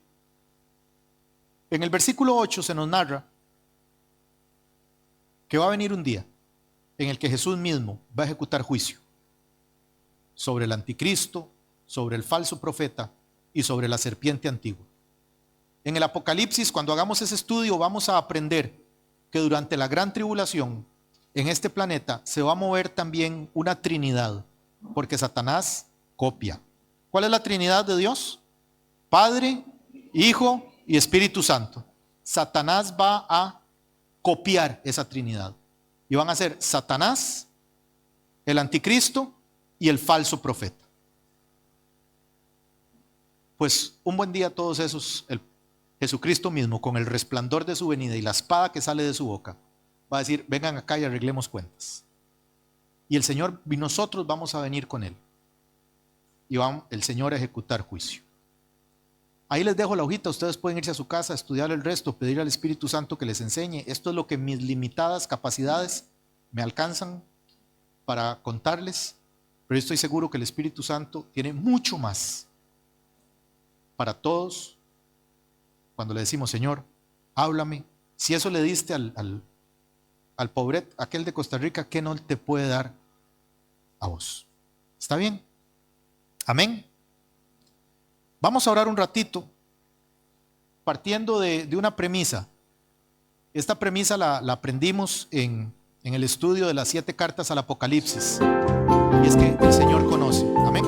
el versículo 8 se nos narra que va a venir un día en el que Jesús mismo va a ejecutar juicio sobre el anticristo, sobre el falso profeta y sobre la serpiente antigua. En el Apocalipsis, cuando hagamos ese estudio, vamos a aprender que durante la gran tribulación en este planeta se va a mover también una trinidad, porque Satanás copia. ¿Cuál es la trinidad de Dios? Padre, Hijo y Espíritu Santo. Satanás va a copiar esa trinidad y van a ser Satanás, el anticristo y el falso profeta. Pues un buen día a todos esos, Jesucristo mismo, con el resplandor de su venida y la espada que sale de su boca, va a decir, vengan acá y arreglemos cuentas. Y el Señor, y nosotros vamos a venir con Él. Y va el Señor a ejecutar juicio. Ahí les dejo la hojita, ustedes pueden irse a su casa, estudiar el resto, pedir al Espíritu Santo que les enseñe. Esto es lo que mis limitadas capacidades me alcanzan para contarles, pero yo estoy seguro que el Espíritu Santo tiene mucho más para todos. Cuando le decimos, Señor, háblame, si eso le diste al pobre, aquel de Costa Rica, ¿qué no te puede dar a vos? ¿Está bien? Amén. Vamos a orar un ratito, partiendo de una premisa. Esta premisa la aprendimos en el estudio de las 7 cartas al Apocalipsis, y es que el Señor conoce. Amén.